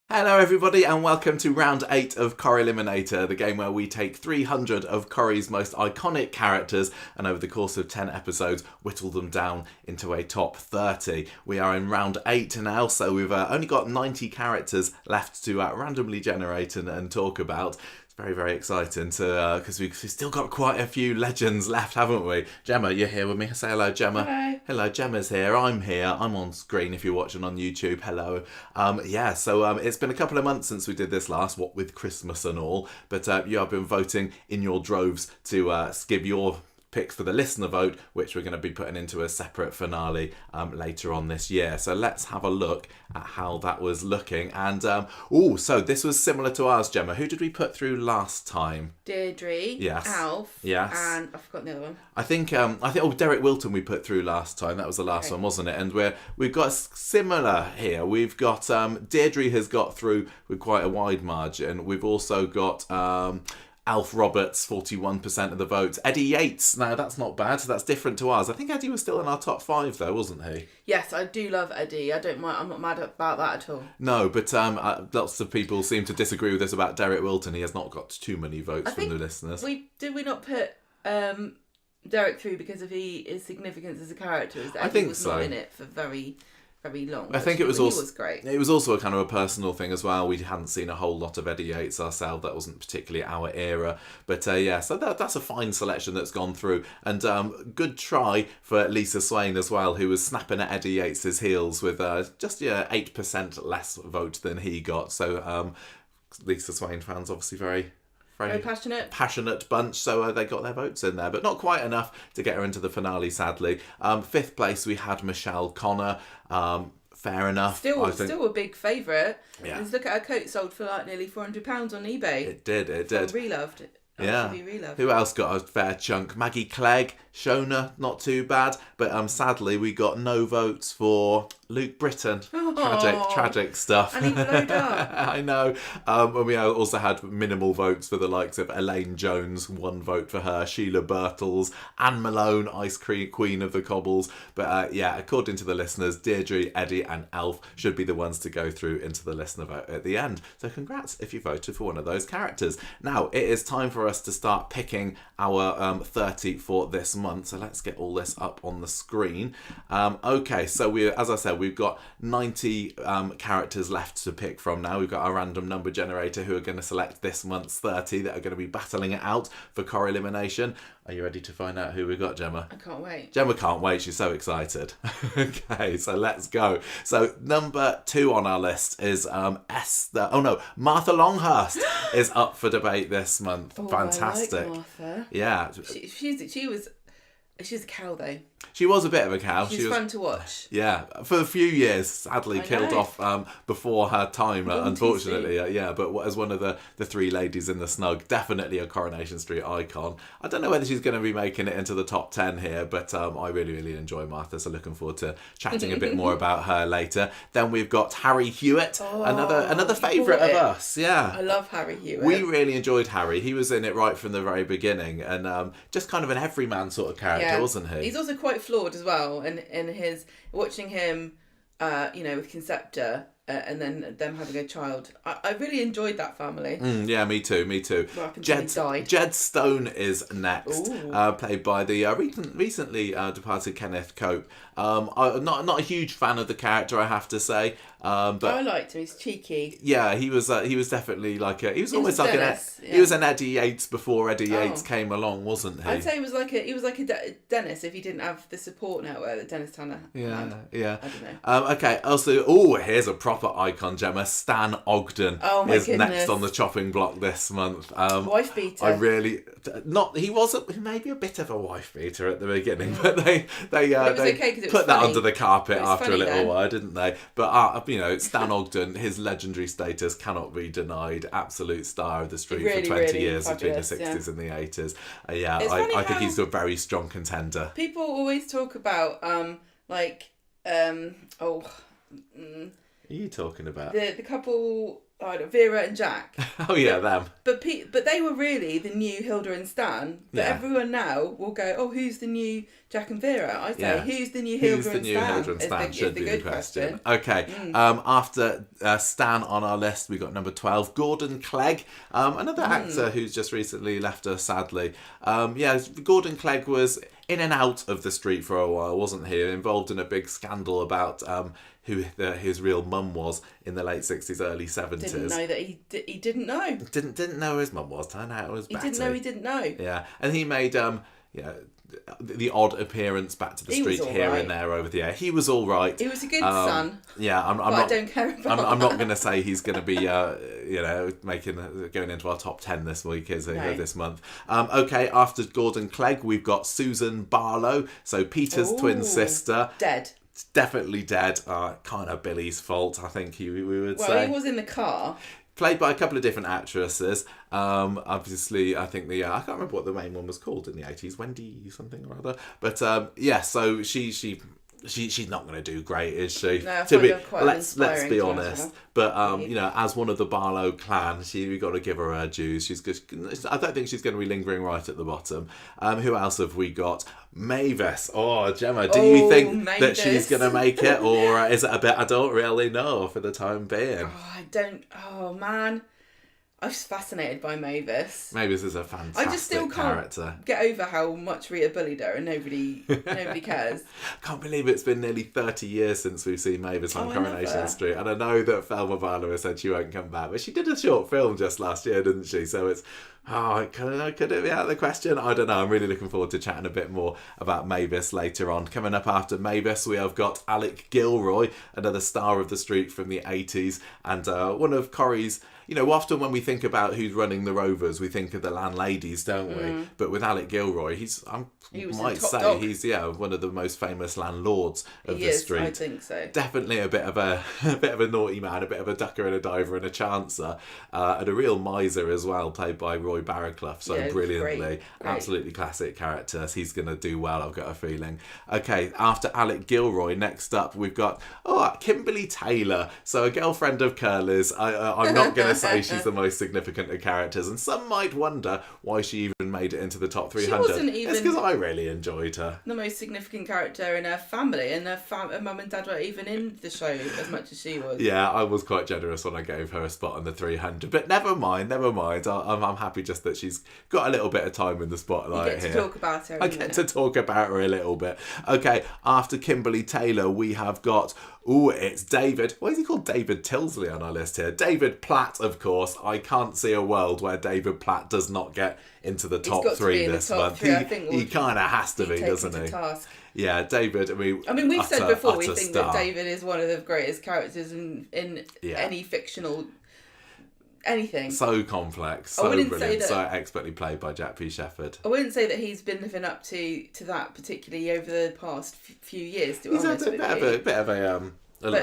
Hello everybody and welcome to round 8 of Corrieliminator, the game where we take 300 of Corrie's most iconic characters and over the course of 10 episodes whittle them down into a top 30. We are in round 8 now, so we've only got 90 characters left to randomly generate and talk about. Very, very exciting because we've still got quite a few legends left, haven't we? Gemma, you're here with me. Say hello, Gemma. Hello. Hello, Gemma's here. I'm here. I'm on screen if you're watching on YouTube. Hello. So it's been a couple of months since we did this last, what with Christmas and all. But you have been voting in your droves to give your picks for the listener vote, which we're going to be putting into a separate finale later on this year. So let's have a look at how that was looking. And so this was similar to ours, Gemma. Who did we put through last time? Deirdre, yes, Alf, yes, and I've forgotten the other one. I think Derek Wilton we put through last time. That was the last one, wasn't it? And we've got similar here. We've got Deirdre has got through with quite a wide margin. We've also got Alf Roberts, 41% of the votes. Eddie Yates, now that's not bad. That's different to ours. I think Eddie was still in our top 5 though, wasn't he? Yes, I do love Eddie. I don't mind. I'm not mad about that at all. No, but lots of people seem to disagree with us about Derek Wilton. He has not got too many votes from the listeners. Did we not put Derek through because of his significance as a character? I think was so. Not in it for very long. I think it was also he was great. It was also a kind of a personal thing as well. We hadn't seen a whole lot of Eddie Yates ourselves. That wasn't particularly our era. But so that's a fine selection that's gone through. And good try for Lisa Swain as well, who was snapping at Eddie Yates' heels with just 8% less vote than he got. So Lisa Swain fans obviously very passionate bunch, so they got their votes in there, but not quite enough to get her into the finale, sadly. 5th place we had Michelle Connor. Fair enough. Still a big favourite. Yeah. Let's look at her coat sold for like nearly £400 on eBay. It did. Reloved. Yeah. Who else got a fair chunk? Maggie Clegg, Shona, not too bad. But sadly, we got no votes for Luke Britton. Tragic stuff. And he blowed up. I know. And we also had minimal votes for the likes of Elaine Jones, 1 vote for her. Sheila Birtles, Anne Malone, Ice Cream Queen of the Cobbles. But according to the listeners, Deirdre, Eddie and Alf should be the ones to go through into the listener vote at the end. So congrats if you voted for one of those characters. Now, it is time for us to start picking our 30 for this month. So let's get all this up on the screen. Okay, so as I said, we've got 90 characters left to pick from now. We've got our random number generator who are going to select this month's 30 that are going to be battling it out for core elimination. Are you ready to find out who we got, Gemma? I can't wait. Gemma can't wait. She's so excited. Okay, so let's go. So number 2 on our list is Martha Longhurst is up for debate this month. Fantastic. I like Martha. Yeah. She's a cow though. She was a bit of a cow. She was fun to watch. Yeah, for a few years, sadly killed off before her time, unfortunately. But as one of the 3 ladies in the snug, definitely a Coronation Street icon. I don't know whether she's going to be making it into the top 10 here, but I really, really enjoy Martha, so looking forward to chatting a bit more about her later. Then we've got Harry Hewitt, another favourite of us. Yeah, I love Harry Hewitt. We really enjoyed Harry. He was in it right from the very beginning, and just kind of an everyman sort of character, wasn't he? He's also quite flawed as well, and his watching him with Concepta and then them having a child. I really enjoyed that family. Yeah, me too. Jed Stone is next, played by the recently departed Kenneth Cope. I'm not a huge fan of the character, I have to say. But I liked him. He's cheeky. Yeah, he was definitely like he was almost like he was an Eddie Yates before Eddie Yates came along, wasn't he? I'd say he was like a Dennis if he didn't have the support network that Dennis Tanner had. Yeah. I don't know. Okay. Also, here's a proper icon, Gemma. Stan Ogden is next on the chopping block this month. Wife beater. I really he was maybe a bit of a wife beater at the beginning, but they put that under the carpet after a little while, didn't they? But Stan Ogden, his legendary status cannot be denied. Absolute star of the street for 20 years between the 60s and the 80s. I think he's a very strong contender. People always talk about What are you talking about? The couple Vera and Jack. Oh yeah, them. But they were really the new Hilda and Stan. But Yeah. everyone now will go, oh, who's the new Jack and Vera? I say, Yeah. who's the new Hilda and Stan? Hilda and Stan should be the question. Okay. Mm. After Stan on our list, we got number 12, Gordon Clegg, another actor who's just recently left us, sadly. Gordon Clegg was in and out of the street for a while, wasn't he? Involved in a big scandal about who his real mum was in the late 60s, early 70s. Didn't know that he didn't know. Didn't know who his mum was. Turned out it was Betty. He didn't know. Yeah, and he made the odd appearance back to the street here and there over the air. He was all right. He was a good son. Yeah, I'm not. I don't care about. I'm not going to say he's going to be, going into our top 10 this week, this month. Okay, after Gordon Clegg, we've got Susan Barlow, so Peter's twin sister. Dead. Definitely dead. Kind of Billy's fault, I think we would say. Well, he was in the car. Played by a couple of different actresses. Obviously, I think I can't remember what the main one was called in the 80s. Wendy something or other. But so she's not going to do great, is she? No, let's be honest. But as one of the Barlow clan, we got to give her her dues. She's good. I don't think she's going to be lingering right at the bottom. Who else have we got? Mavis. Oh, Gemma, do you think that she's going to make it, or is it a bit? I don't really know for the time being. Oh, I don't. Oh man. I'm just fascinated by Mavis. Mavis is a fantastic I just still can't get over how much Rita bullied her and nobody cares. I can't believe it's been nearly 30 years since we've seen Mavis on Coronation Street. And I know that Thelma Barlow said she won't come back, but she did a short film just last year, didn't she? So it's, could it be out of the question? I don't know. I'm really looking forward to chatting a bit more about Mavis later on. Coming up after Mavis, we have got Alec Gilroy, another star of the street from the 80s, and one of Corrie's. Often when we think about who's running the Rovers, we think of the landladies, don't we? But with Alec Gilroy, he's one of the most famous landlords of the street. I think so. Definitely a bit of a naughty man, a bit of a ducker and a diver and a chancer, and a real miser as well, played by Roy Barraclough so brilliantly. Great. Absolutely classic characters. He's going to do well, I've got a feeling. Okay, after Alec Gilroy, next up we've got Kimberly Taylor, so a girlfriend of Curly's. I'm not going to say she's the most significant of characters, and some might wonder why she even made it into the top 300. She wasn't even. It's because I really enjoyed her. The most significant character in her family, and her mum and dad weren't even in the show as much as she was. Yeah, I was quite generous when I gave her a spot on the 300, but never mind. I'm happy just that she's got a little bit of time in the spotlight here. You get to talk about her. I get to talk about her a little bit. Okay, after Kimberly Taylor, we have got. It's David. Why is he called David Tilsley on our list here? David Platt, of course. I can't see a world where David Platt does not get into the top 3 this month. He kind of has to be, doesn't he? Yeah, David. I mean, we've said before we think star. that David is one of the greatest characters in any fictional anything. So complex, so brilliant, so expertly played by Jack P. Shepherd. I wouldn't say that he's been living up to that particularly over the past few years. He's had a bit of a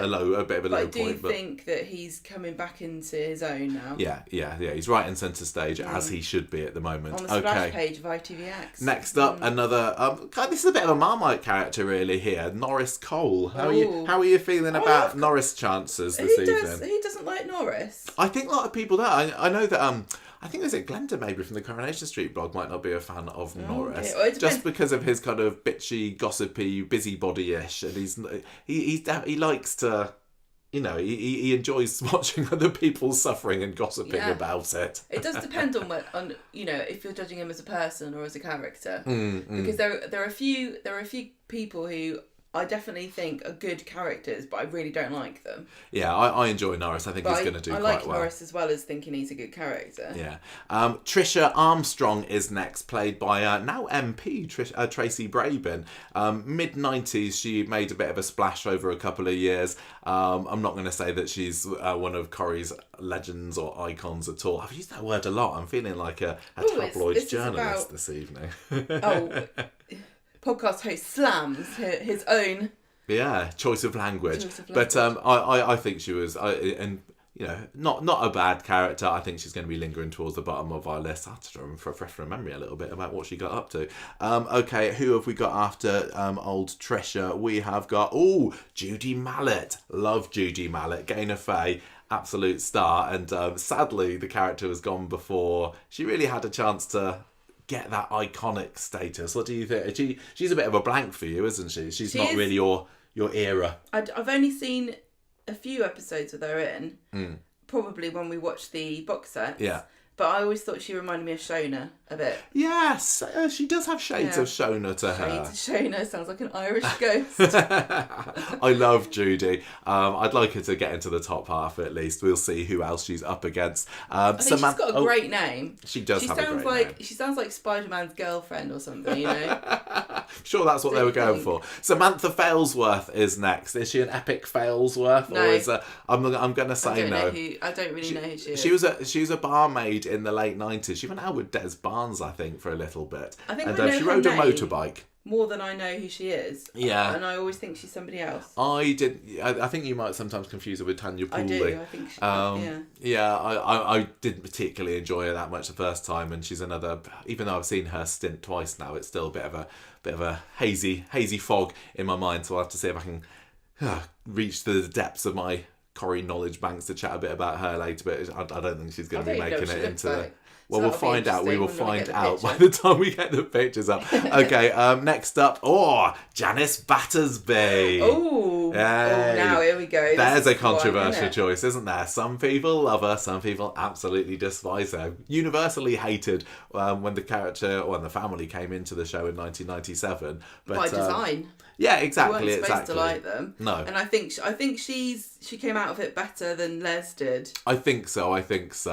low point. I do think that he's coming back into his own now. Yeah. He's right in centre stage, as he should be at the moment. On the splash page of ITVX. Next up, another. This is a bit of a Marmite character, really. Here, Norris Cole. How are you feeling about Norris chances this evening? Who doesn't like Norris? I think a lot of people do. I know that. I think there's Glenda maybe from the Coronation Street blog might not be a fan of Norris, just because of his kind of bitchy, gossipy, busybody-ish, and he likes to, he enjoys watching other people suffering and gossiping about it. It does depend on if you're judging him as a person or as a character, because there are a few people who I definitely think are good characters, but I really don't like them. Yeah, I enjoy Norris. I think he's going to do quite well. I like Norris as well as thinking he's a good character. Yeah. Trisha Armstrong is next, played by now MP Tracy Brabin. Mid-90s, she made a bit of a splash over a couple of years. I'm not going to say that she's one of Corrie's legends or icons at all. I've used that word a lot. I'm feeling like a tabloid journalist this evening. Podcast host slams his own choice of language. But I think she was not a bad character. I think she's going to be lingering towards the bottom of our list. I have to refresh my memory a little bit about what she got up to. Okay, who have we got after old Trisha? We have got Judy Mallett. Love Judy Mallett, Gaynor Faye. absolute star. And sadly, the character was gone before she really had a chance to get that iconic status. What do you think? She's a bit of a blank for you, isn't she? She's not really your era. I've only seen a few episodes with her in, probably when we watched the box sets. Yeah. But I always thought she reminded me of Shona a bit. Yes, she does have shades of Shona to her. Shona sounds like an Irish ghost. I love Judy. I'd like her to get into the top half at least. We'll see who else she's up against. I think she's got a great name. She does have a great name. She sounds like Spider-Man's girlfriend or something, you know? Sure, that's what they were going for. Samantha Failsworth is next. Is she an epic Failsworth? No. Or is I'm going to say no. I don't really know who she is. She was a barmaid in the late 90s. She went out with Des Barnes, I think, for a little bit. I think and I know she her rode a name motorbike. More than I know who she is. Yeah. And I always think she's somebody else. I think you might sometimes confuse her with Tanya Pooley. I do. I think she, yeah, I didn't particularly enjoy her that much the first time, and she's another. Even though I've seen her stint twice now, it's still a bit of a hazy fog in my mind. So I'll have to see if I can reach the depths of my Corrie knowledge banks to chat a bit about her later. But I don't think she's going to be making it into the. Well, we'll find out. We will find out by the time we get the pictures up. Okay, next up, Janice Battersby. Oh, now here we go. There's a controversial choice, isn't there? Some people love her, some people absolutely despise her. Universally hated when the family came into the show in 1997. But, by design. Yeah, exactly. You weren't supposed to like them. No. And I think she came out of it better than Les did. I think so,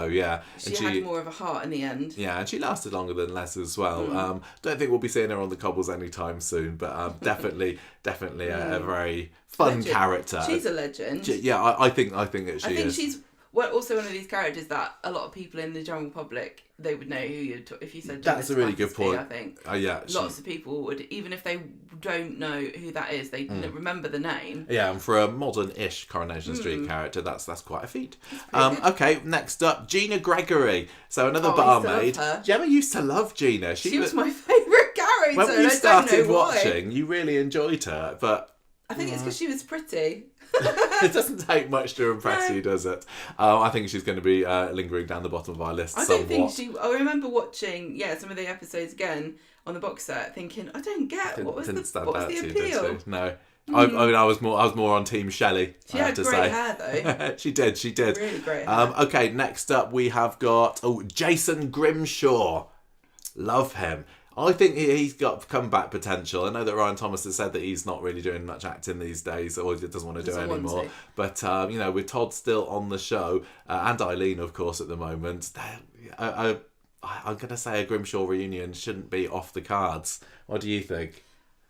yeah. She had more of a heart in the end. Yeah, and she lasted longer than Les as well. Don't think we'll be seeing her on the cobbles anytime soon, but definitely a very fun character. She's a legend. I think that she is. She's also one of these characters that a lot of people in the general public, they would know who you're if you said That's a really good point. I think. Lots of people would, even if they don't know who that is, they remember the name. Yeah, and for a modern-ish Coronation Street character, that's quite a feat. Okay, next up, Gina Gregory. So another barmaid. Gemma used to love Gina. She was my favourite character. When we started watching, you really enjoyed her, but I think it's because she was pretty. It doesn't take much to impress you, does it? I think she's going to be lingering down the bottom of our list somewhat. I remember watching, some of the episodes again on the box set, thinking, I don't get what was the appeal? No. I was more on Team Shelley. She had great hair though. She did. Really great hair. Okay, next up we have got Jason Grimshaw. Love him. I think he's got comeback potential. I know that Ryan Thomas has said that he's not really doing much acting these days, or doesn't want to do it anymore. But with Todd still on the show, and Eileen, of course, at the moment, I'm going to say a Grimshaw reunion shouldn't be off the cards. What do you think?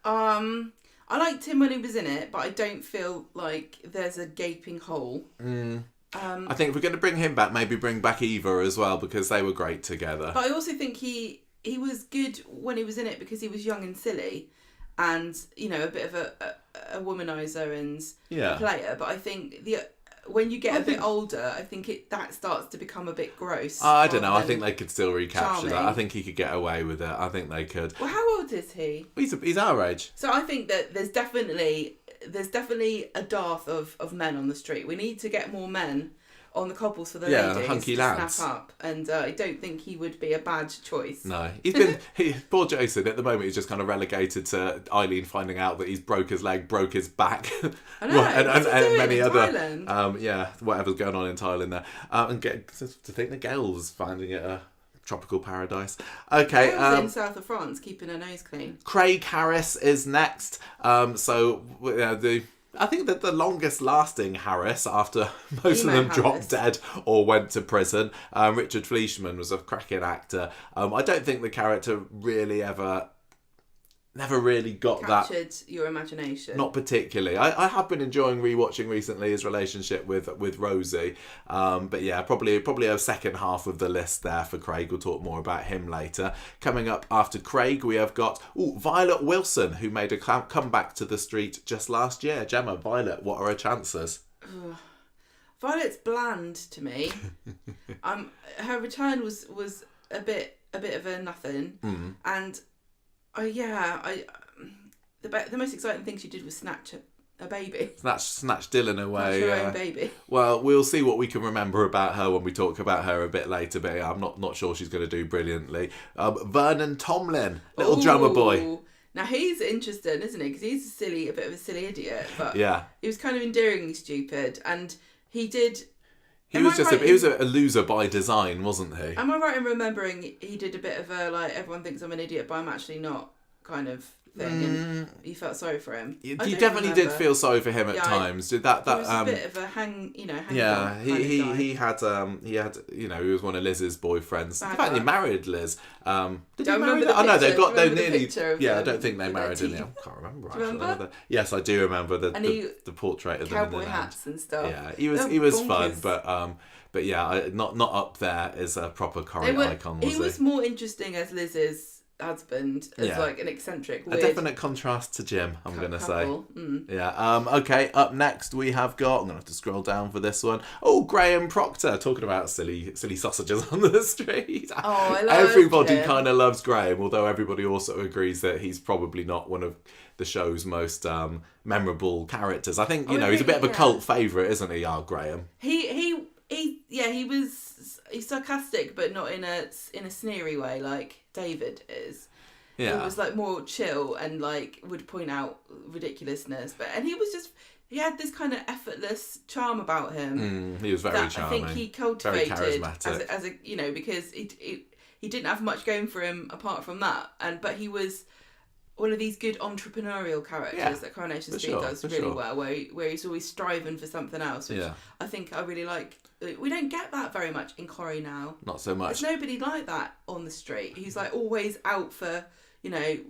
I liked him when he was in it, but I don't feel like there's a gaping hole. I think if we're going to bring him back, maybe bring back Eva as well, because they were great together. But I also think he was good when he was in it because he was young and silly and, a bit of a womanizer and a player. But I think when you get a bit older, I think that starts to become a bit gross. I don't know. I think they could still recapture that. I think he could get away with it. I think they could. Well, how old is he? He's our age. So I think that there's definitely a dearth of men on the street. We need to get more men on the cobbles for the ladies hunky to lads. snap up, and I don't think he would be a bad choice. No, poor Jason at the moment. He's just kind of relegated to Eileen finding out that he's broke his leg, broke his back, I know, and many other Thailand? Whatever's going on in Thailand there, and to think that Gail was finding it a tropical paradise. Okay, Gail's in south of France, keeping her nose clean. Craig Harris is next. I think that the longest lasting Harris, after most of them dropped dead or went to prison, Richard Fleischman was a cracking actor. I don't think the character really never really got captured your imagination. Not particularly. I have been enjoying rewatching recently his relationship with Rosie. But yeah, probably a second half of the list there for Craig. We'll talk more about him later. Coming up after Craig, we have got Violet Wilson, who made a comeback to the street just last year. Gemma, Violet, what are her chances? Violet's bland to me. Her return was a bit of a nothing, and the most exciting thing she did was snatch a baby. Snatch Dylan away. Snatch her own baby. Well, we'll see what we can remember about her when we talk about her a bit later, but I'm not sure she's going to do brilliantly. Vernon Tomlin, little drummer boy. Now he's interesting, isn't he? Because he's a bit of a silly idiot, but yeah, he was kind of endearingly stupid, and he did. He was a loser by design, wasn't he? Am I right in remembering he did a bit of a like everyone thinks I'm an idiot, but I'm actually not kind of thing, and you felt sorry for him? You definitely did feel sorry for him at times. Did that? It was a bit of a hang. Yeah, he had he was one of Liz's boyfriends. In fact, he married Liz. Did he marry her? Oh no, they nearly. Yeah, I don't think they married her. I can't remember. Actually. Yes, I do remember the portrait of them in the cowboy hats and stuff. Yeah, he was fun, but yeah, not up there as a proper Corrie icon. Was he was more interesting as Liz's husband, as like an eccentric, weird, a definite contrast to Jim, I'm going to say. Yeah. Okay, up next we have got, I'm going to have to scroll down for this one. Oh, Graham Proctor, talking about silly sausages on the street. Oh, I love Everybody him. kind of loves Graham, although everybody also agrees that he's probably not one of the show's most memorable characters. I think, he's a bit of a cult favourite, isn't he, Graham? He's sarcastic, but not in a sneery way like David is. Yeah. He was like more chill and like would point out ridiculousness, and he had this kind of effortless charm about him. He was very charming. I think he cultivated very charismatic. as a because he didn't have much going for him apart from that, but he was one of these good entrepreneurial characters that Coronation Street does really well, where he's always striving for something else, which I think I really like. We don't get that very much in Corrie now. Not so much. There's nobody like that on the street. He's like always out for,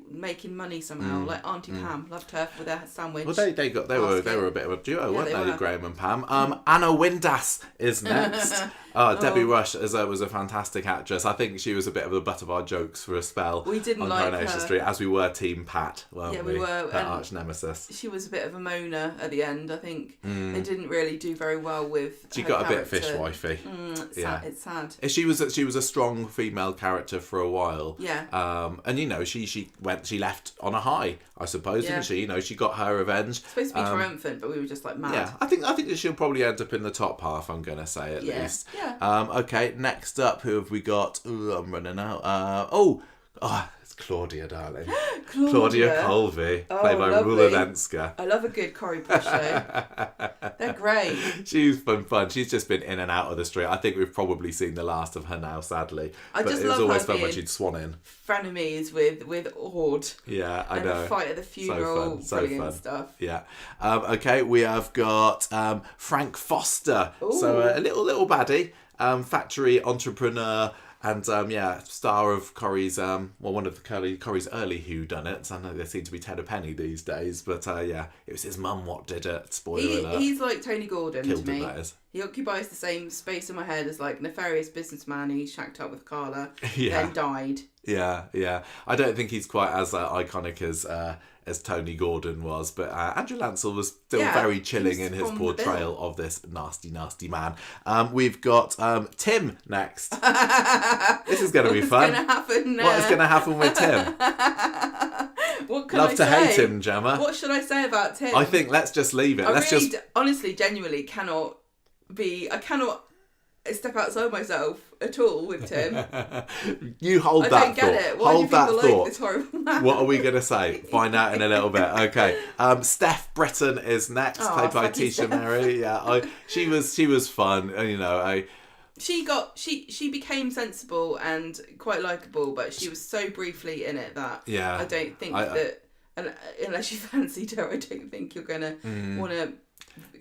making money somehow. Like Auntie Pam, loved her with her sandwich. Well, they were a bit of a duo, weren't they, Graham and Pam? Anna Windass is next. Debbie Rush was a fantastic actress. I think she was a bit of the butt of our jokes for a spell. We didn't on like Coronation her. Street, as we were Team Pat, weren't we? Yeah, we were. Her arch nemesis. She was a bit of a moaner at the end. I think they didn't really do very well with. She her got character. a bit fishwifey. It's sad. She was a strong female character for a while. Yeah. And she left on a high, I suppose, didn't she? She got her revenge. Supposed to be triumphant, but we were just like mad. Yeah, I think that she'll probably end up in the top half. I'm gonna say at least. Yeah. Okay, next up, who have we got? Ooh, I'm running out. It's Claudia, darling. Claudia Colvey, played by Rula Lenska. I love a good Corrie Bush show. They're great. She's fun. She's just been in and out of the street. I think we've probably seen the last of her now, sadly. But it was always fun when she'd swan in. Frenemies with Ord. Yeah, I know. And a fight at the funeral. So fun. Stuff. Yeah. Okay, we have got Frank Foster. Ooh. So a little baddie, factory entrepreneur. And star of Corrie's one of Corrie's early whodunits. I know there seem to be Ted a Penny these days, but it was his mum what did it. Spoiler alert. He's like Tony Gordon Killed to me. Him, that is. He occupies the same space in my head as like nefarious businessman who shacked up with Carla, yeah. then died. Yeah. I don't think he's quite as iconic as Tony Gordon was, but Andrew Lancel was still very chilling in his portrayal of this nasty man. We've got Tim next. This is going to be fun. What is going to happen with Tim? What can I say? Hate him, Gemma. What should I say about Tim? I think let's just leave it. Honestly, genuinely I cannot step outside myself at all with Tim. You hold that thought. I don't get it. Why do people like this horrible man? What are we going to say? Find out in a little bit. Okay. Steph Britton is next, played by Tisha Mary. Yeah, she was fun. She became sensible and quite likeable, but she was so briefly in it that I don't think that unless you fancied her, I don't think you're gonna want to.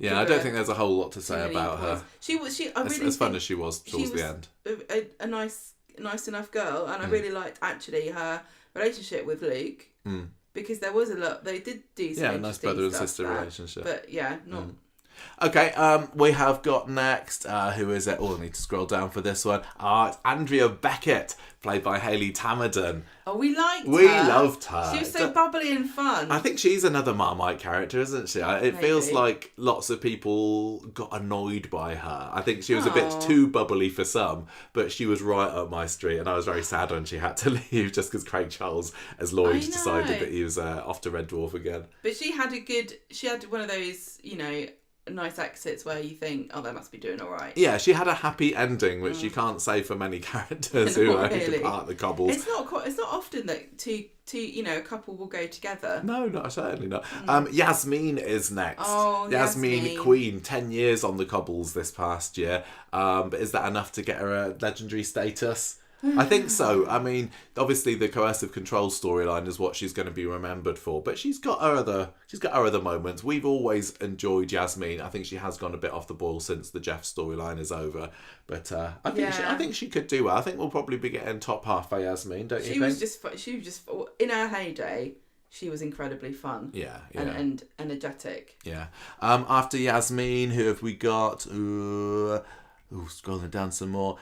Yeah, I don't think there's a whole lot to say about her. As fun as she was towards the end. A nice enough girl, and I really liked actually her relationship with Luke because there was a lot. They did do some nice brother and sister relationship. But Okay, we have got next, who is it? Oh, I need to scroll down for this one. It's Andrea Beckett, played by Hayley Tamaden. Oh, we liked her. We loved her. She was so bubbly and fun. I think she's another Marmite character, isn't she? It feels like lots of people got annoyed by her. I think she was a bit too bubbly for some, but she was right up my street, and I was very sad when she had to leave just because Craig Charles, as Lloyd, decided that he was off to Red Dwarf again. But she had one of those, nice exits where you think, oh, they must be doing all right. Yeah, she had a happy ending, which you can't say for many characters who depart the cobbles. It's not often that a couple will go together. No, certainly not. Yasmin is next. Oh, Yasmin Queen, 10 years on the cobbles this past year. But is that enough to get her a legendary status? I think so. I mean, obviously the coercive control storyline is what she's going to be remembered for, but she's got her other moments. We've always enjoyed Yasmin. I think she has gone a bit off the boil since the Jeff storyline is over, but I think she could do well. I think we'll probably be getting top half by Yasmin, don't you think? She was just in her heyday. She was incredibly fun. Yeah. And energetic. Yeah. After Yasmin, who have we got? Scrolling down some more.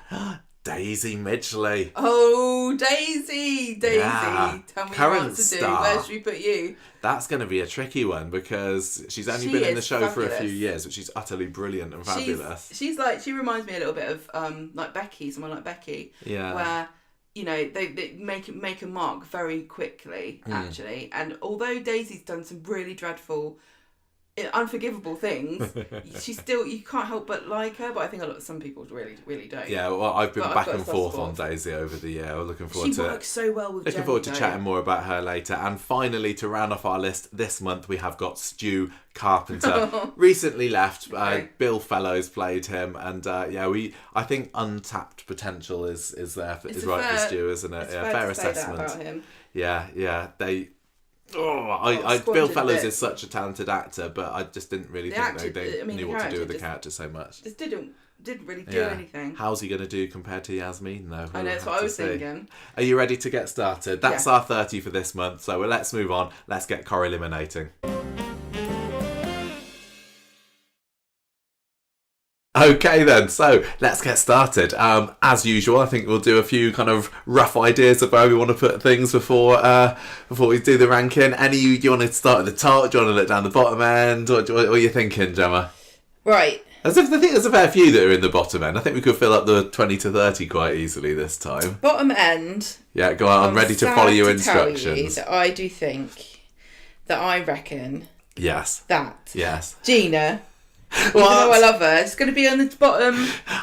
Daisy Midgley. Oh, Daisy. Yeah. Tell me what to do. Where should we put you? That's going to be a tricky one because she's only been in the show for a few years, but she's utterly brilliant and fabulous. She reminds me a little bit of like Becky, someone like Becky. Yeah. Where they make a mark very quickly, actually. And although Daisy's done some really dreadful, unforgivable things, you can't help but like her, but I think some people really, really don't. Yeah, well, I've been back and forth on Daisy over the year. I'm looking forward to it. She works so well with Jenny. Looking forward to chatting more about her later. And finally, to round off our list this month, we have got Stu Carpenter. Recently left. Bill Fellows played him, and I think untapped potential is there for Stu, isn't it? Fair assessment. About him. Yeah. Bill Fellows is such a talented actor, but I just didn't really think they knew what to do with the character so much. Just didn't really do anything. How's he going to do compared to Yasmin, though? I know, that's what I was thinking. Are you ready to get started? That's our 30 for this month, so let's move on. Let's get Corrieliminating. Okay then, so let's get started. As usual, I think we'll do a few kind of rough ideas of where we want to put things before we do the ranking. Do you want to start at the top? Do you want to look down the bottom end? What are you thinking, Gemma? Right. I think there's a fair few that are in the bottom end. I think we could fill up the 20 to 30 quite easily this time. Bottom end. Yeah, go on. I'm ready to follow your instructions. Tell you that I do think that I reckon. Yes. Yes. Gina. Even though I love her, it's going to be on the bottom.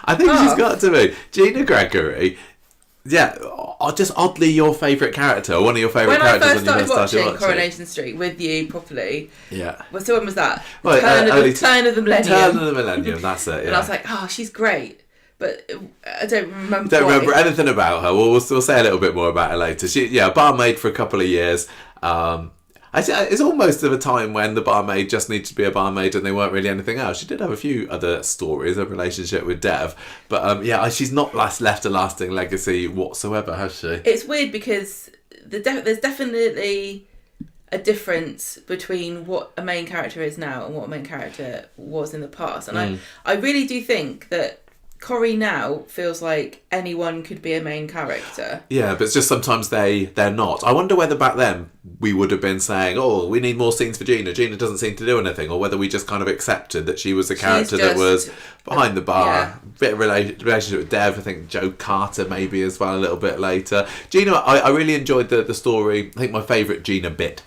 I think she's got to be. Gina Gregory. Yeah, just oddly your favourite character, or one of your favourite characters when I first started watching Coronation Street with you properly. Yeah. So when was that? Well, Turn of the Millennium. Turn of the Millennium, that's it, yeah. And I was like, she's great. But I don't remember. Don't remember anything about her. We'll say a little bit more about her later. Barmaid for a couple of years. It's almost of a time when the barmaid just needed to be a barmaid and they weren't really anything else. She did have a few other stories, a relationship with Dev. But she's not left a lasting legacy whatsoever, has she? It's weird because there's definitely a difference between what a main character is now and what a main character was in the past. And I really do think that Corrie now feels like anyone could be a main character. Yeah, but it's just sometimes they're not. I wonder whether back then we would have been saying, we need more scenes for Gina. Gina doesn't seem to do anything. Or whether we just kind of accepted that she was a character that was behind the bar. Yeah. Bit of relationship with Dev. I think Joe Carter maybe as well a little bit later. Gina, I really enjoyed the story. I think my favourite Gina bit.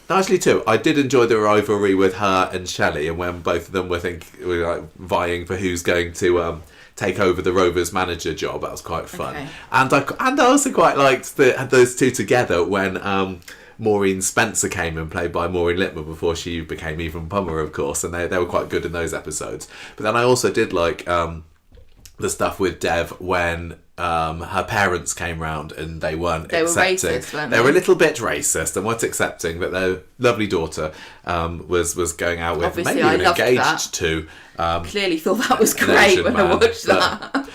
Actually, too, I did enjoy the rivalry with her and Shelley, and when both of them were vying for who's going to take over the Rovers manager job. That was quite fun. Okay. And I also quite liked those two together when Maureen Spencer came and played by Maureen Littman before she became Even Pummer, of course, and they were quite good in those episodes. But then I also did like the stuff with Dev when her parents came round and they weren't accepting. Were racist, weren't they? They were a little bit racist and weren't accepting that their lovely daughter was going out with, obviously, maybe even engaged to. Clearly thought that was great when I watched that.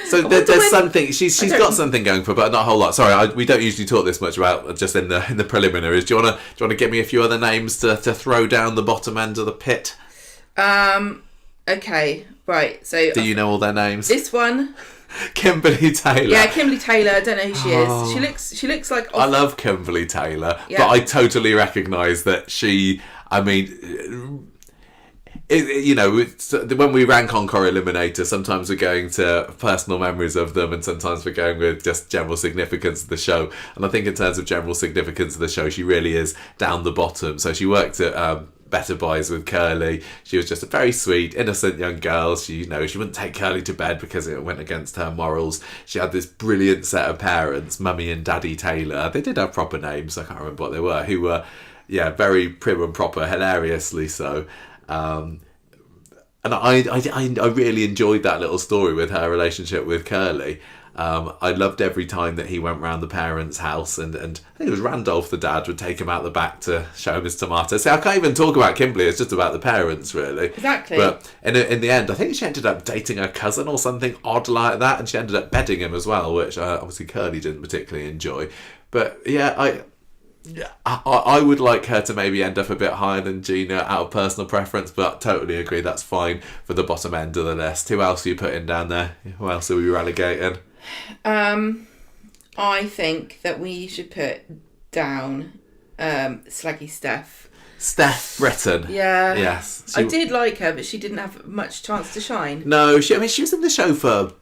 So there's something she's got something going for, but not a whole lot. Sorry, we don't usually talk this much about just in the preliminaries. Do you want to give me a few other names to throw down the bottom end of the pit? Okay, right. So do you know all their names? This one, Kimberly Taylor. Yeah, Kimberly Taylor. I don't know who she is. She looks like. I love Kimberly Taylor, but I totally recognise that she. I mean, when we rank on Corrieliminator, sometimes we're going to personal memories of them, and sometimes we're going with just general significance of the show. And I think in terms of general significance of the show, she really is down the bottom. So she worked at Better Boys with Curly. She was just a very sweet, innocent young girl. She wouldn't take Curly to bed because it went against her morals. She had this brilliant set of parents, Mummy and Daddy Taylor. They did have proper names. I can't remember what they were. Who were, very prim and proper, hilariously so. And I really enjoyed that little story with her relationship with Curly. I loved every time that he went round the parents' house, and I think it was Randolph, the dad, would take him out the back to show him his tomatoes. See, I can't even talk about Kimberly, it's just about the parents, really. Exactly. But in the end, I think she ended up dating her cousin or something odd like that, and she ended up bedding him as well, which obviously Curly didn't particularly enjoy. But I would like her to maybe end up a bit higher than Gina out of personal preference, but totally agree that's fine for the bottom end of the list. Who else are you putting down there? Who else are we relegating? I think that we should put down Slaggy Steph. Steph Britton. Yeah. Yes. I did like her, but she didn't have much chance to shine. No, she was in the show for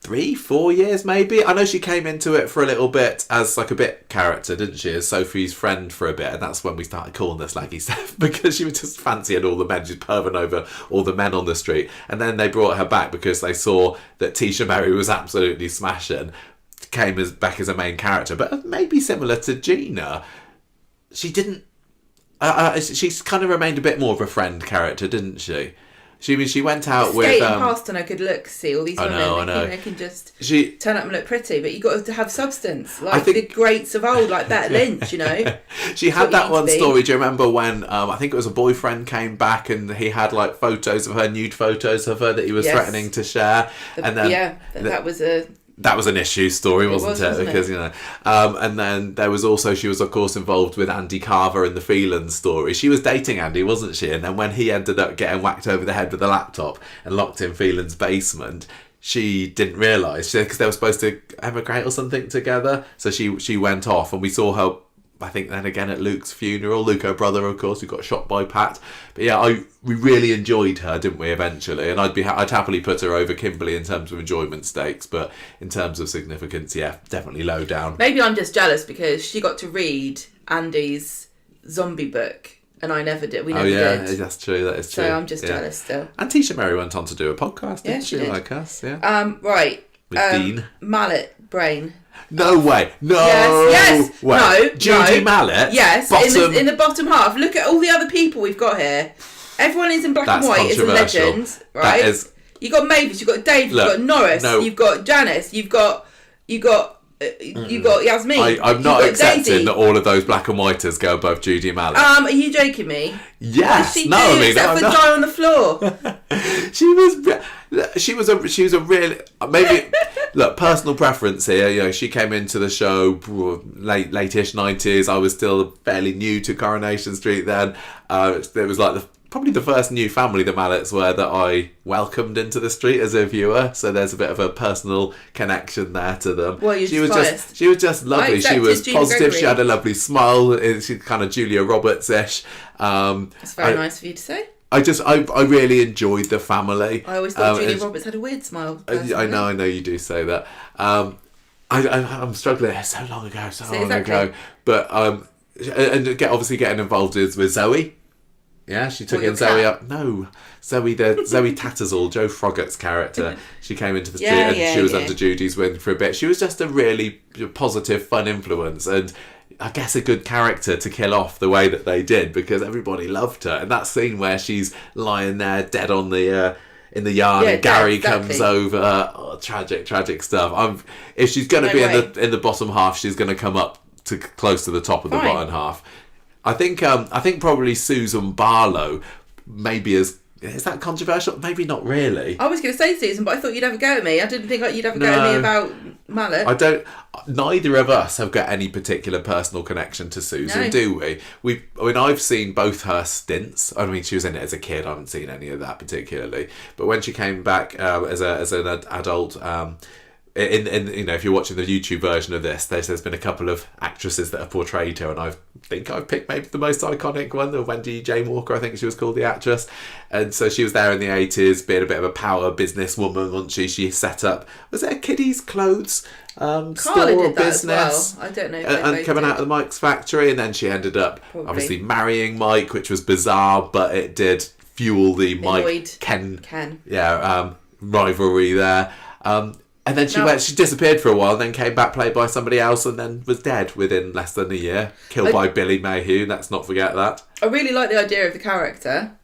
3-4 years maybe. I know she came into it for a little bit as like a bit character, didn't she, as Sophie's friend for a bit, and that's when we started calling her Slaggy Steph, because she was just fancying all the men. She's perving over all the men on the street, and then they brought her back because they saw that Tisha Mary was absolutely smashing, came back as a main character. But maybe similar to Gina, she didn't she's kind of remained a bit more of a friend character, didn't she? She went out with... Skating past on her good looks, see, all these women. I know. They can just turn up and look pretty, but you've got to have substance, like the greats of old, like Bette Lynch, She had that one story, do you remember when, I think it was a boyfriend came back and he had like photos of her, nude photos of her that he was threatening to share? That was a... That was an issue story, wasn't it? Because, and then there was also, she was of course involved with Andy Carver in the Phelan story. She was dating Andy, wasn't she? And then when he ended up getting whacked over the head with a laptop and locked in Phelan's basement, she didn't realise, because they were supposed to emigrate or something together. So she went off, and we saw her, I think, then again at Luke's funeral. Luke, her brother, of course, who got shot by Pat. But we really enjoyed her, didn't we, eventually? And I'd happily put her over Kimberly in terms of enjoyment stakes, but in terms of significance, definitely low down. Maybe I'm just jealous because she got to read Andy's zombie book, and I never did. We never did. That's true. That is true. So I'm just jealous still. And Tisha Mary went on to do a podcast, didn't she? Did. Like us, yeah. Right. With Dean. Mallet Brain. No way. No. Yes. Way. No. Judy Mallet. Yes. In the bottom half. Look at all the other people we've got here. Everyone is in black and white. It's a legend, right? You got Mavis. You've got Dave. You've got Norris. You've got Janice. You've got Yasmin. I'm not accepting that all of those black and whiters go above Judy Mallet. Are you joking me? Yes. What did she do except for die on the floor? She was a really, maybe, look, personal preference here. She came into the show late-ish 90s. I was still fairly new to Coronation Street then. It was like probably the first new family, the Mallets were, that I welcomed into the street as a viewer. So there's a bit of a personal connection there to them. Well, she was just lovely. She was positive. Gregory. She had a lovely smile. She's kind of Julia Roberts-ish. That's very nice of you to say. I really enjoyed the family. I always thought Julia Roberts had a weird smile. I know you do say that. I'm struggling. It's so long ago. But and obviously getting involved is with Zoe. Yeah, she took in Zoe up. No, Zoe Tattersall, Joe Froggatt's character. She came into the street and she was under Judy's wing for a bit. She was just a really positive, fun influence, and I guess a good character to kill off the way that they did, because everybody loved her. And that scene where she's lying there dead on the in the yard and Gary comes over. Tragic stuff. If she's going to be in the bottom half, she's going to come up to close to the top of the bottom half. I think probably Susan Barlow maybe as Is that controversial? Maybe not really. I was going to say Susan, but I thought you'd have a go at me. I didn't think you'd have a go at me about Mallet. I don't. Neither of us have got any particular personal connection to Susan, do we? I've seen both her stints. I mean, she was in it as a kid. I haven't seen any of that particularly. But when she came back as an adult. If you're watching the YouTube version of this, there's been a couple of actresses that have portrayed her, and I think I've picked maybe the most iconic one, the Wendy Jane Walker, I think she was called, the actress. And so she was there in the 80s, being a bit of a power businesswoman, wasn't she? She set up, was it a kiddies' clothes store or business? Well. I don't know. And coming out of the Mike's factory, and then she ended up obviously marrying Mike, which was bizarre, but it did fuel the Mike Ken rivalry there. And then she disappeared for a while and then came back played by somebody else and then was dead within less than a year. Killed by Billy Mayhew, let's not forget that. I really like the idea of the character.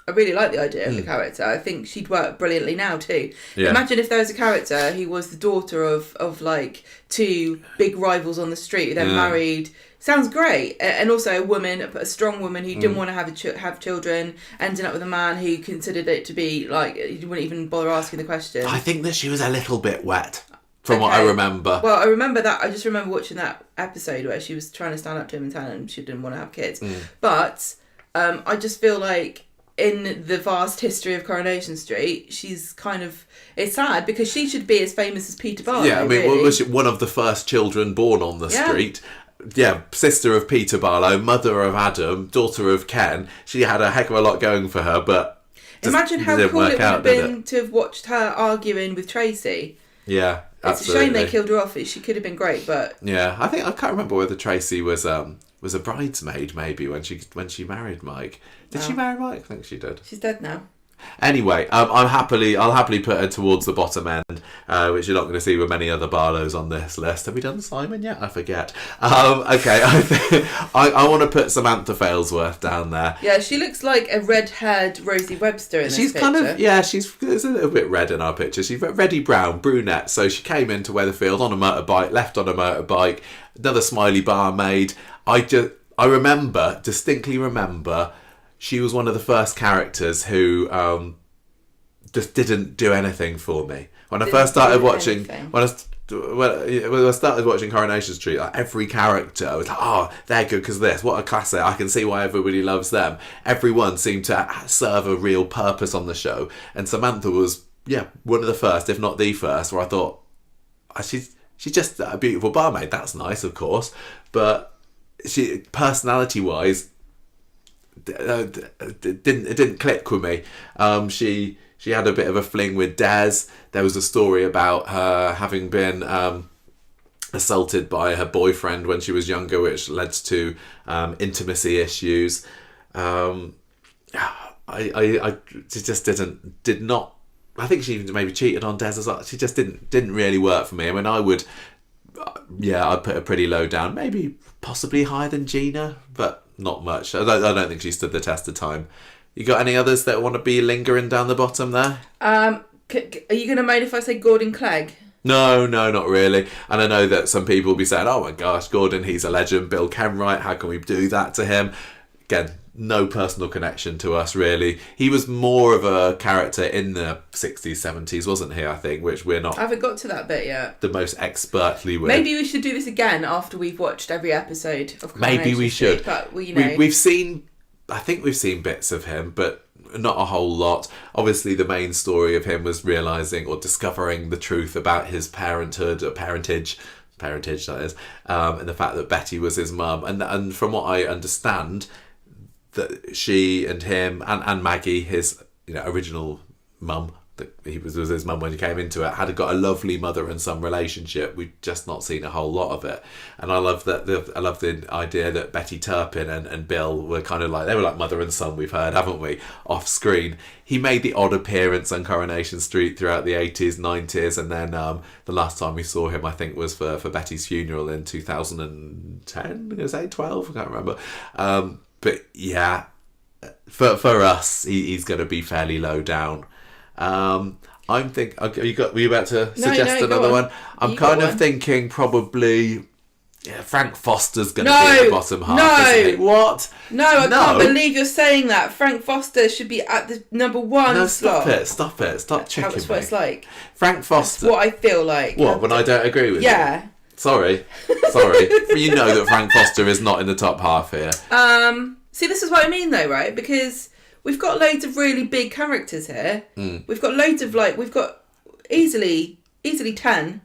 I think she'd work brilliantly now too. Yeah. Imagine if there was a character who was the daughter of like two big rivals on the street who then married. Sounds great. And also a strong woman who didn't want to have children, ending up with a man who considered it to be like, he wouldn't even bother asking the question. I think that she was a little bit wet, from what I remember. Well, I remember that. I just remember watching that episode where she was trying to stand up to him and tell him she didn't want to have kids. But I just feel like in the vast history of Coronation Street, she's kind of... It's sad because she should be as famous as Peter Barlow. Yeah, I mean, really. Was she one of the first children born on the street? Yeah, sister of Peter Barlow, mother of Adam, daughter of Ken. She had a heck of a lot going for her, but imagine how cool it would have been to have watched her arguing with Tracy. Yeah, absolutely. It's a shame they killed her off. She could have been great, but yeah, I can't remember whether Tracy was a bridesmaid maybe when she married Mike. Did she marry Mike? I think she did. She's dead now. Anyway, I'll happily put her towards the bottom end, which you're not going to see with many other Barlows on this list. Have we done Simon yet? I forget. Okay, I want to put Samantha Failsworth down there. Yeah, she looks like a red-haired Rosie Webster in this picture. She's a little bit red in our picture. She's reddy brown, brunette. So she came into Weatherfield on a motorbike, left on a motorbike. Another smiley barmaid. I distinctly remember. She was one of the first characters who just didn't do anything for me. When I first started watching, when I started watching Coronation Street, like every character, I was like, oh, they're good because this. What a classic! I can see why everybody loves them. Everyone seemed to serve a real purpose on the show, and Samantha was one of the first, if not the first, where I thought, she's just a beautiful barmaid. That's nice, of course, but she personality-wise. It didn't click with me. She had a bit of a fling with Des. There was a story about her having been assaulted by her boyfriend when she was younger, which led to intimacy issues. She just did not. I think she even maybe cheated on Des as well. She just didn't really work for me. I mean, I'd put her pretty low down, maybe possibly higher than Gina, but not much. I don't think she stood the test of time. You got any others that want to be lingering down the bottom there? Are you going to mind if I say Gordon Clegg? No, not really. And I know that some people will be saying, oh my gosh, Gordon, he's a legend. Bill Kenwright, how can we do that to him? Again, no personal connection to us, really. He was more of a character in the 60s, 70s, wasn't he, I think, which we're not... I haven't got to that bit yet. ...the most expertly with. Maybe we should do this again after we've watched every episode of Coronation Maybe we should. Street, but, we've seen... I think we've seen bits of him, but not a whole lot. Obviously, the main story of him was realising or discovering the truth about his parenthood, or parentage that is, and the fact that Betty was his mum. And from what I understand... that she and him and Maggie, his original mum, that he was his mum when he came into it, had got a lovely mother and son relationship. We've just not seen a whole lot of it, and I love that. I love the idea that Betty Turpin and Bill were kind of like, they were like mother and son. We've heard, haven't we, off screen? He made the odd appearance on Coronation Street throughout the 80s, 90s, and then the last time we saw him, I think, was for Betty's funeral in 2010. I was 12. I can't remember. But yeah, for us, he's going to be fairly low down. Were you about to suggest another one? I'm kind of thinking probably Yeah, Frank Foster's going to be in the bottom half, isn't he? What? No, I can't believe you're saying that. Frank Foster should be at the number 1 slot. Stop it. Stop checking me. That's what it's like. Frank Foster. That's what I feel like. What, when I don't agree with you? Yeah. Sorry. But you know that Frank Foster is not in the top half here. See, this is what I mean though, right? Because we've got loads of really big characters here. We've got loads of we've got easily 10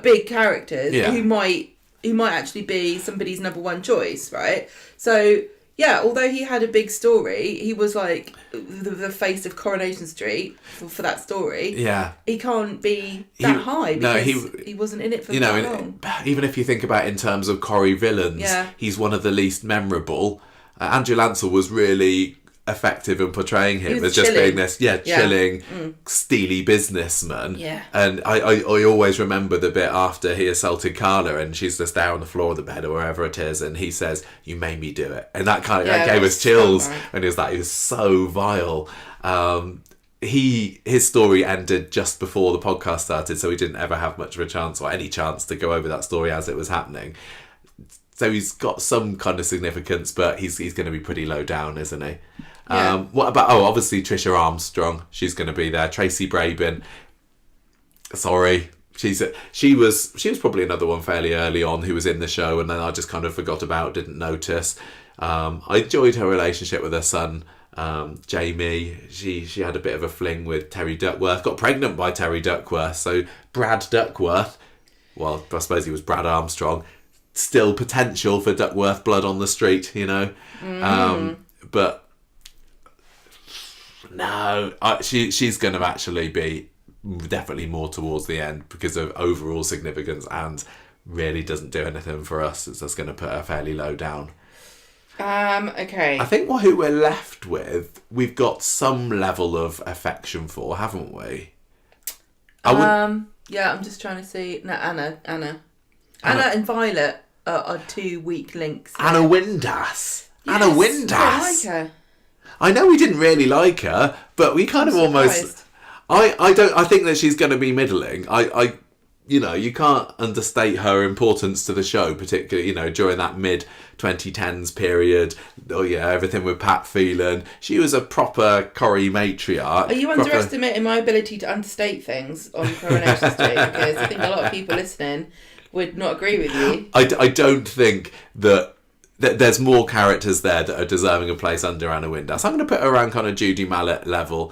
big characters who might actually be somebody's number 1 choice, right? So yeah, although he had a big story, he was like the face of Coronation Street for that story. Yeah, he can't be that high because he wasn't in it for that long. Even if you think about it in terms of Corrie villains, he's one of the least memorable. Andrew Lancel was really effective in portraying him as just being this chilling steely businessman. And I always remember the bit after he assaulted Carla and she's just there on the floor of the bed or wherever it is and he says, "You made me do it," and that that gave us chills. And he was so vile. His story ended just before the podcast started, so he didn't ever have much of a chance or any chance to go over that story as it was happening. So he's got some kind of significance, but he's going to be pretty low down, isn't he? What about obviously Trisha Armstrong? She's going to be there. Tracy Brabin. Sorry, she was probably another one fairly early on who was in the show, and then I just kind of forgot about, didn't notice. I enjoyed her relationship with her son, Jamie. She had a bit of a fling with Terry Duckworth. Got pregnant by Terry Duckworth. So Brad Duckworth. Well, I suppose he was Brad Armstrong. Still potential for Duckworth blood on the street, you know. But no, she's going to actually be definitely more towards the end because of overall significance and really doesn't do anything for us. It's just going to put her fairly low down. Okay. I think who we're left with, we've got some level of affection for, haven't we? Yeah, I'm just trying to see. No, Anna and Violet are 2 weak links. Anna Windass. Yes, Anna Windass. I like her. I know we didn't really like her, but we kind of almost. I think that she's going to be middling. You can't understate her importance to the show, particularly during that mid 2010s period. Everything with Pat Phelan. She was a proper Corrie matriarch. Are you underestimating my ability to understate things on Coronation Street? Because I think a lot of people listening would not agree with you. I don't think that there's more characters there that are deserving a place under Anna Windass. I'm going to put her around kind of Judy Mallett level.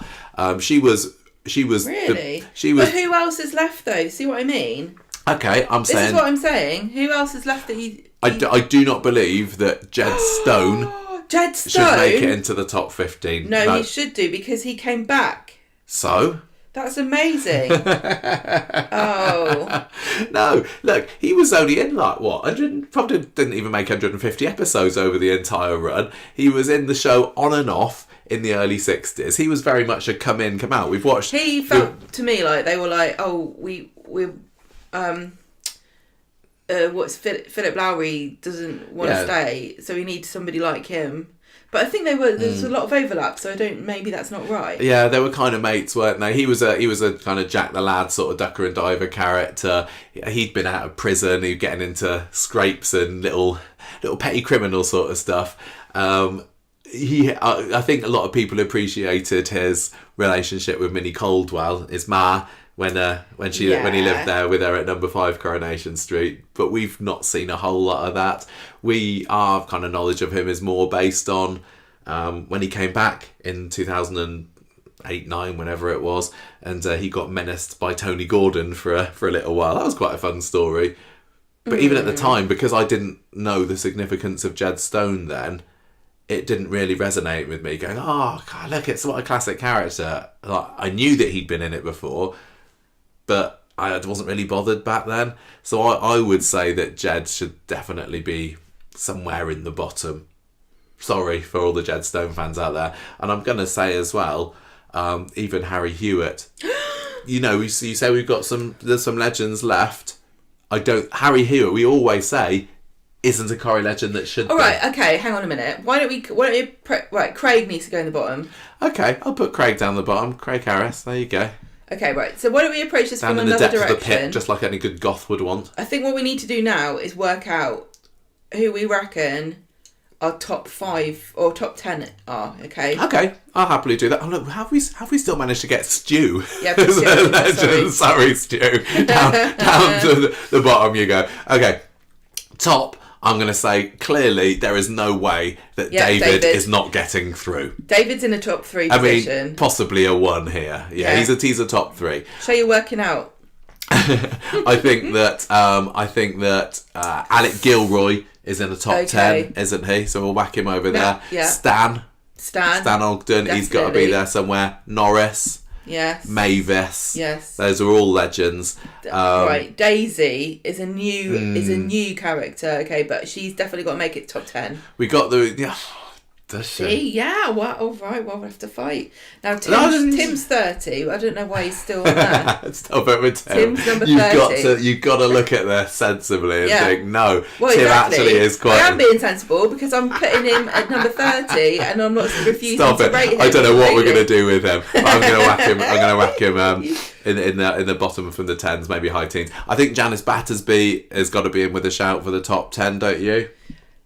She was really. But who else is left though? See what I mean? Okay, This is what I'm saying. Who else is left that you? I do not believe that Jed Stone. Jed Stone should make it into the top 15. No, he should do because he came back. So. That's amazing. Oh. No, look, he was only in probably didn't even make 150 episodes over the entire run. He was in the show on and off in the early 60s. He was very much a come in, come out. We've watched. He felt to me like they were like, oh, what's Philip Lowry doesn't want to stay, so we need somebody like him. But I think there's a lot of overlap, so maybe that's not right. Yeah, they were kind of mates, weren't they? He was a kind of Jack the Lad sort of ducker and diver character. He'd been out of prison, he was getting into scrapes and little petty criminal sort of stuff. I think a lot of people appreciated his relationship with Minnie Caldwell, his ma, when he lived there with her at number 5 Coronation Street. But we've not seen a whole lot of that. Our kind of knowledge of him is more based on when he came back in 2008-9, whenever it was, and he got menaced by Tony Gordon for a little while. That was quite a fun story. But even at the time, because I didn't know the significance of Jed Stone then, it didn't really resonate with me, going, oh, God, look, it's what a classic character. Like, I knew that he'd been in it before, but I wasn't really bothered back then. So I would say that Jed should definitely be somewhere in the bottom. Sorry for all the Jed Stone fans out there. And I'm going to say as well, even Harry Hewitt. You say we've got there's some legends left. Harry Hewitt, we always say, isn't a Corrie legend that should be. All right, okay, hang on a minute. Right, Craig needs to go in the bottom. Okay, I'll put Craig down the bottom. Craig Harris, there you go. Okay, right. So why don't we approach this Down from in the another depth direction? of the pit, just like any good goth would want. I think what we need to do now is work out who we reckon our top 5 or top 10 are. Okay. Okay, I'll happily do that. Oh look, have we still managed to get Stu? Yeah, but Stu, sorry, Stu. Down to the bottom you go. Okay, top. I'm going to say clearly there is no way that David is not getting through. David's in a top 3 position. I mean, possibly a 1 here. Yeah. He's a top 3. So you're working out. I think that Alec Gilroy is in the top 10, isn't he? So we'll whack him over there. Yeah. Stan Ogden, definitely. He's got to be there somewhere. Norris. Yes. Mavis. Yes. Those are all legends. Right. Daisy is a new character, okay, but she's definitely got to make it top 10. We got the does she? See, yeah. Well, all right. Well, we have to fight now. Tim's 30. I don't know why he's still on there. Stop it with Tim. Tim's number 30. You've got to look at this sensibly and think, no, well, Tim exactly. actually is quite. I am being sensible because I'm putting him at number 30 and I'm not refusing to rate him. I don't know what we're going to do with him. But I'm going to whack him. I'm going to whack him in the bottom from the 10s, maybe high teens. I think Janice Battersby has got to be in with a shout for the top 10, don't you?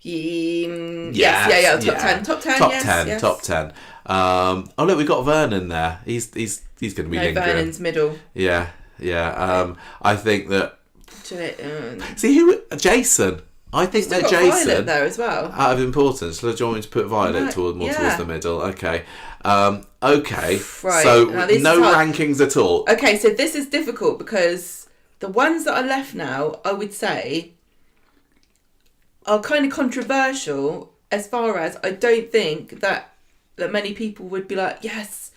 Yes. Top 10. Top 10. Top 10. Oh look, we've got Vernon there. He's going to be lingering. Vernon's middle. Yeah. I think that. See Jason. I think that got Jason Violet there as well. Out of importance. So do you want me to put Violet towards the middle? Okay. Okay. Right. So no rankings at all. Okay, so this is difficult because the ones that are left now, I would say, are kind of controversial as far as I don't think that many people would be like, yes.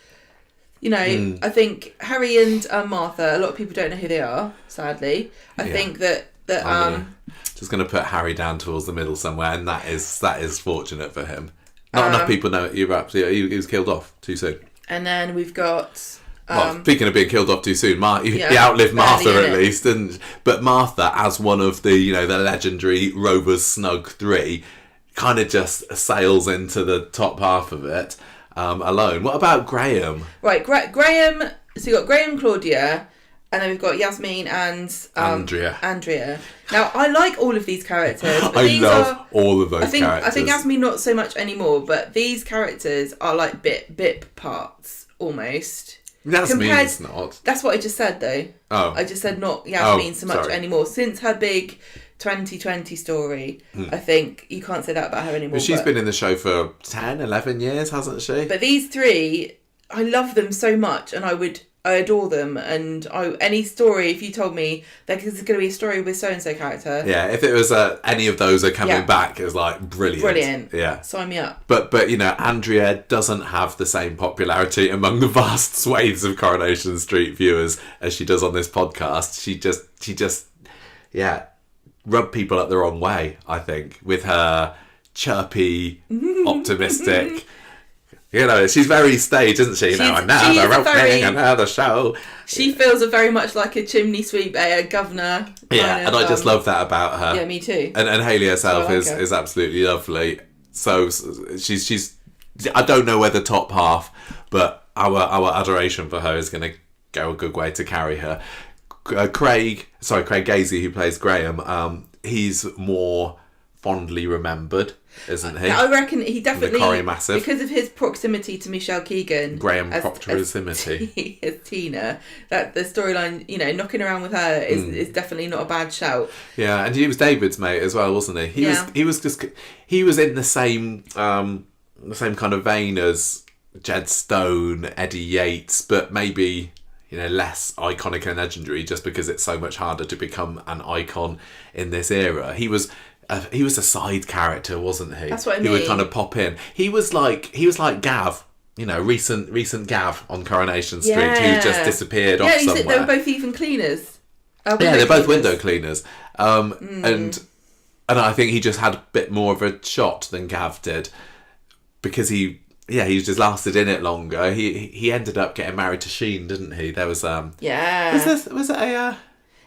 You know, I think Harry and Martha, a lot of people don't know who they are, sadly. I think that just going to put Harry down towards the middle somewhere, and that is fortunate for him. Not enough people know he was killed off too soon. And then we've got... well, speaking of being killed off too soon, he outlived Martha at least, but Martha, as one of the the legendary Rovers Snug 3, kind of just sails into the top half of it alone. What about Graham? Right, Graham. So you've got Graham, Claudia, and then we've got Yasmin and Andrea. Now, I like all of these characters. But I love all of those characters. I think Yasmin not so much anymore, but these characters are like bit parts almost. Yasmin's not. That's what I just said, though. Oh. I just said not Yasmin so much anymore. Since her big 2020 story, I think you can't say that about her anymore. But she's been in the show for 10, 11 years, hasn't she? But these 3, I love them so much, and I adore them. And any story, if you told me that there's going to be a story with so-and-so character... Yeah, if it was any of those are coming back, it's like brilliant. Brilliant. Yeah. Sign me up. But Andrea doesn't have the same popularity among the vast swathes of Coronation Street viewers as she does on this podcast. She just rubbed people up the wrong way, I think, with her chirpy, optimistic... she's very stage, isn't she? Another opening, another show. She feels very much like a chimney sweep, a governor. And I just love that about her. Yeah, me too. And Hayley herself is absolutely lovely. So she's. I don't know whether top half, but our adoration for her is going to go a good way to carry her. Craig Gazy, who plays Graham, he's more fondly remembered, isn't he? I reckon he definitely, Massive. because of his proximity to Michelle Keegan, Graham proximity as Tina, that the storyline, knocking around with her is definitely not a bad shout. Yeah, and he was David's mate as well, wasn't he? He was in the same kind of vein as Jed Stone, Eddie Yates, but maybe less iconic and legendary, just because it's so much harder to become an icon in this era. He was a side character, wasn't he? That's what I mean. He would kind of pop in. He was like Gav, recent Gav on Coronation Street, who just disappeared off somewhere. They were both even cleaners. They're both window cleaners. And I think he just had a bit more of a shot than Gav did, because he just lasted in it longer. He ended up getting married to Sheen, didn't he? There was Was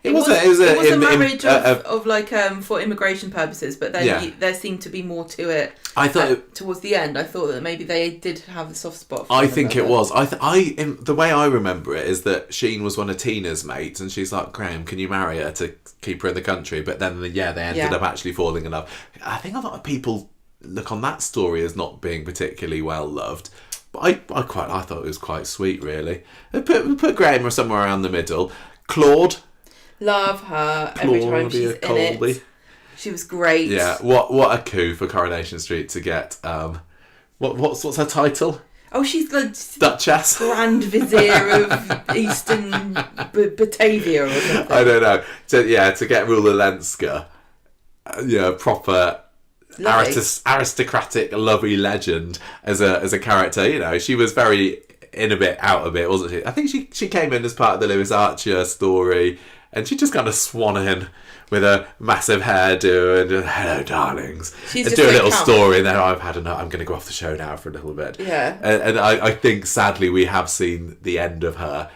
It was a marriage of like for immigration purposes, but then there seemed to be more to it. I thought towards the end, I thought that maybe they did have a soft spot. For I think it was. The way I remember it is that Sheen was one of Tina's mates, and she's like, Graham, can you marry her to keep her in the country? But then they ended up actually falling in love. I think a lot of people look on that story as not being particularly well loved. But I thought it was quite sweet, really. We put Graham somewhere around the middle. Claude. Love her every time she's in it. She was great. Yeah, what a coup for Coronation Street to get. What's her title? Oh, she's the Duchess, Grand Vizier of Eastern Batavia or something. I don't know. To get Rula Lenska, proper aristocratic, lovely legend as a character. You know, she was very in a bit, out a bit, wasn't she? I think she came in as part of the Lewis Archer story, and she just kind of swan in with a massive hairdo and hello, darlings. She's and do a little story, and then I've had enough. I'm going to go off the show now for a little bit. Yeah. And I think sadly we have seen the end of her.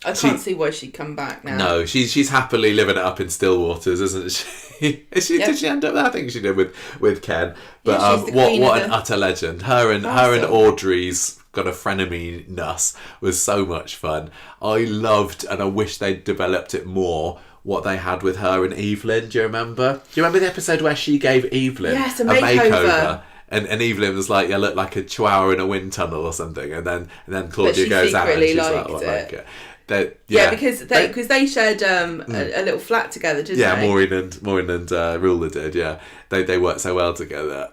I can't see why she'd come back now. No, she's happily living it up in Stillwaters, isn't she? Did she end up there? I think she did with Ken. But what an utter legend. Her and Audrey's got a frenemy-ness was so much fun. I loved, and I wish they'd developed it more, what they had with her and Evelyn. Do you remember? Do you remember the episode where she gave Evelyn a makeover? And Evelyn was like, look like a chihuahua in a wind tunnel or something. And then Claudia goes out and she's like it. Because they shared a little flat together, didn't they? Yeah, Maureen and Rula did. Yeah, they worked so well together.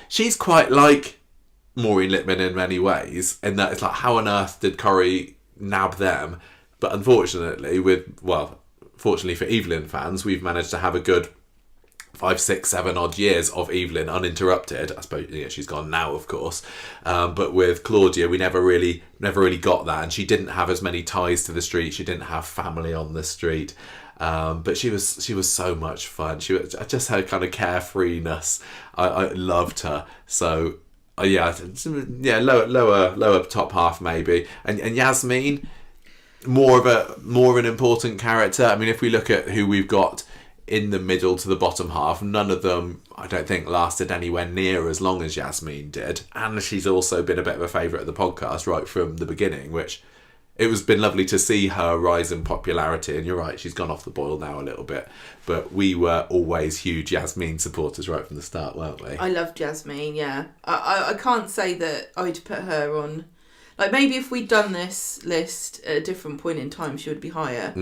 She's quite like Maureen Lipman in many ways, in that it's like, how on earth did Corrie nab them? But unfortunately, fortunately for Evelyn fans, we've managed to have a good 5, 6, 7 odd years of Evelyn uninterrupted. I suppose she's gone now, of course. But with Claudia, we never really got that, and she didn't have as many ties to the street. She didn't have family on the street. But she was so much fun. She was just her kind of carefreeness. I loved her. So lower top half maybe. And Yasmin, more of an important character. I mean, if we look at who we've got in the middle to the bottom half, none of them, I don't think, lasted anywhere near as long as Yasmin did. And she's also been a bit of a favourite of the podcast right from the beginning, which it was been lovely to see her rise in popularity. And you're right, she's gone off the boil now a little bit. But we were always huge Yasmin supporters right from the start, weren't we? I loved Yasmin, yeah. I can't say that I'd put her on. Like, maybe if we'd done this list at a different point in time, she would be higher.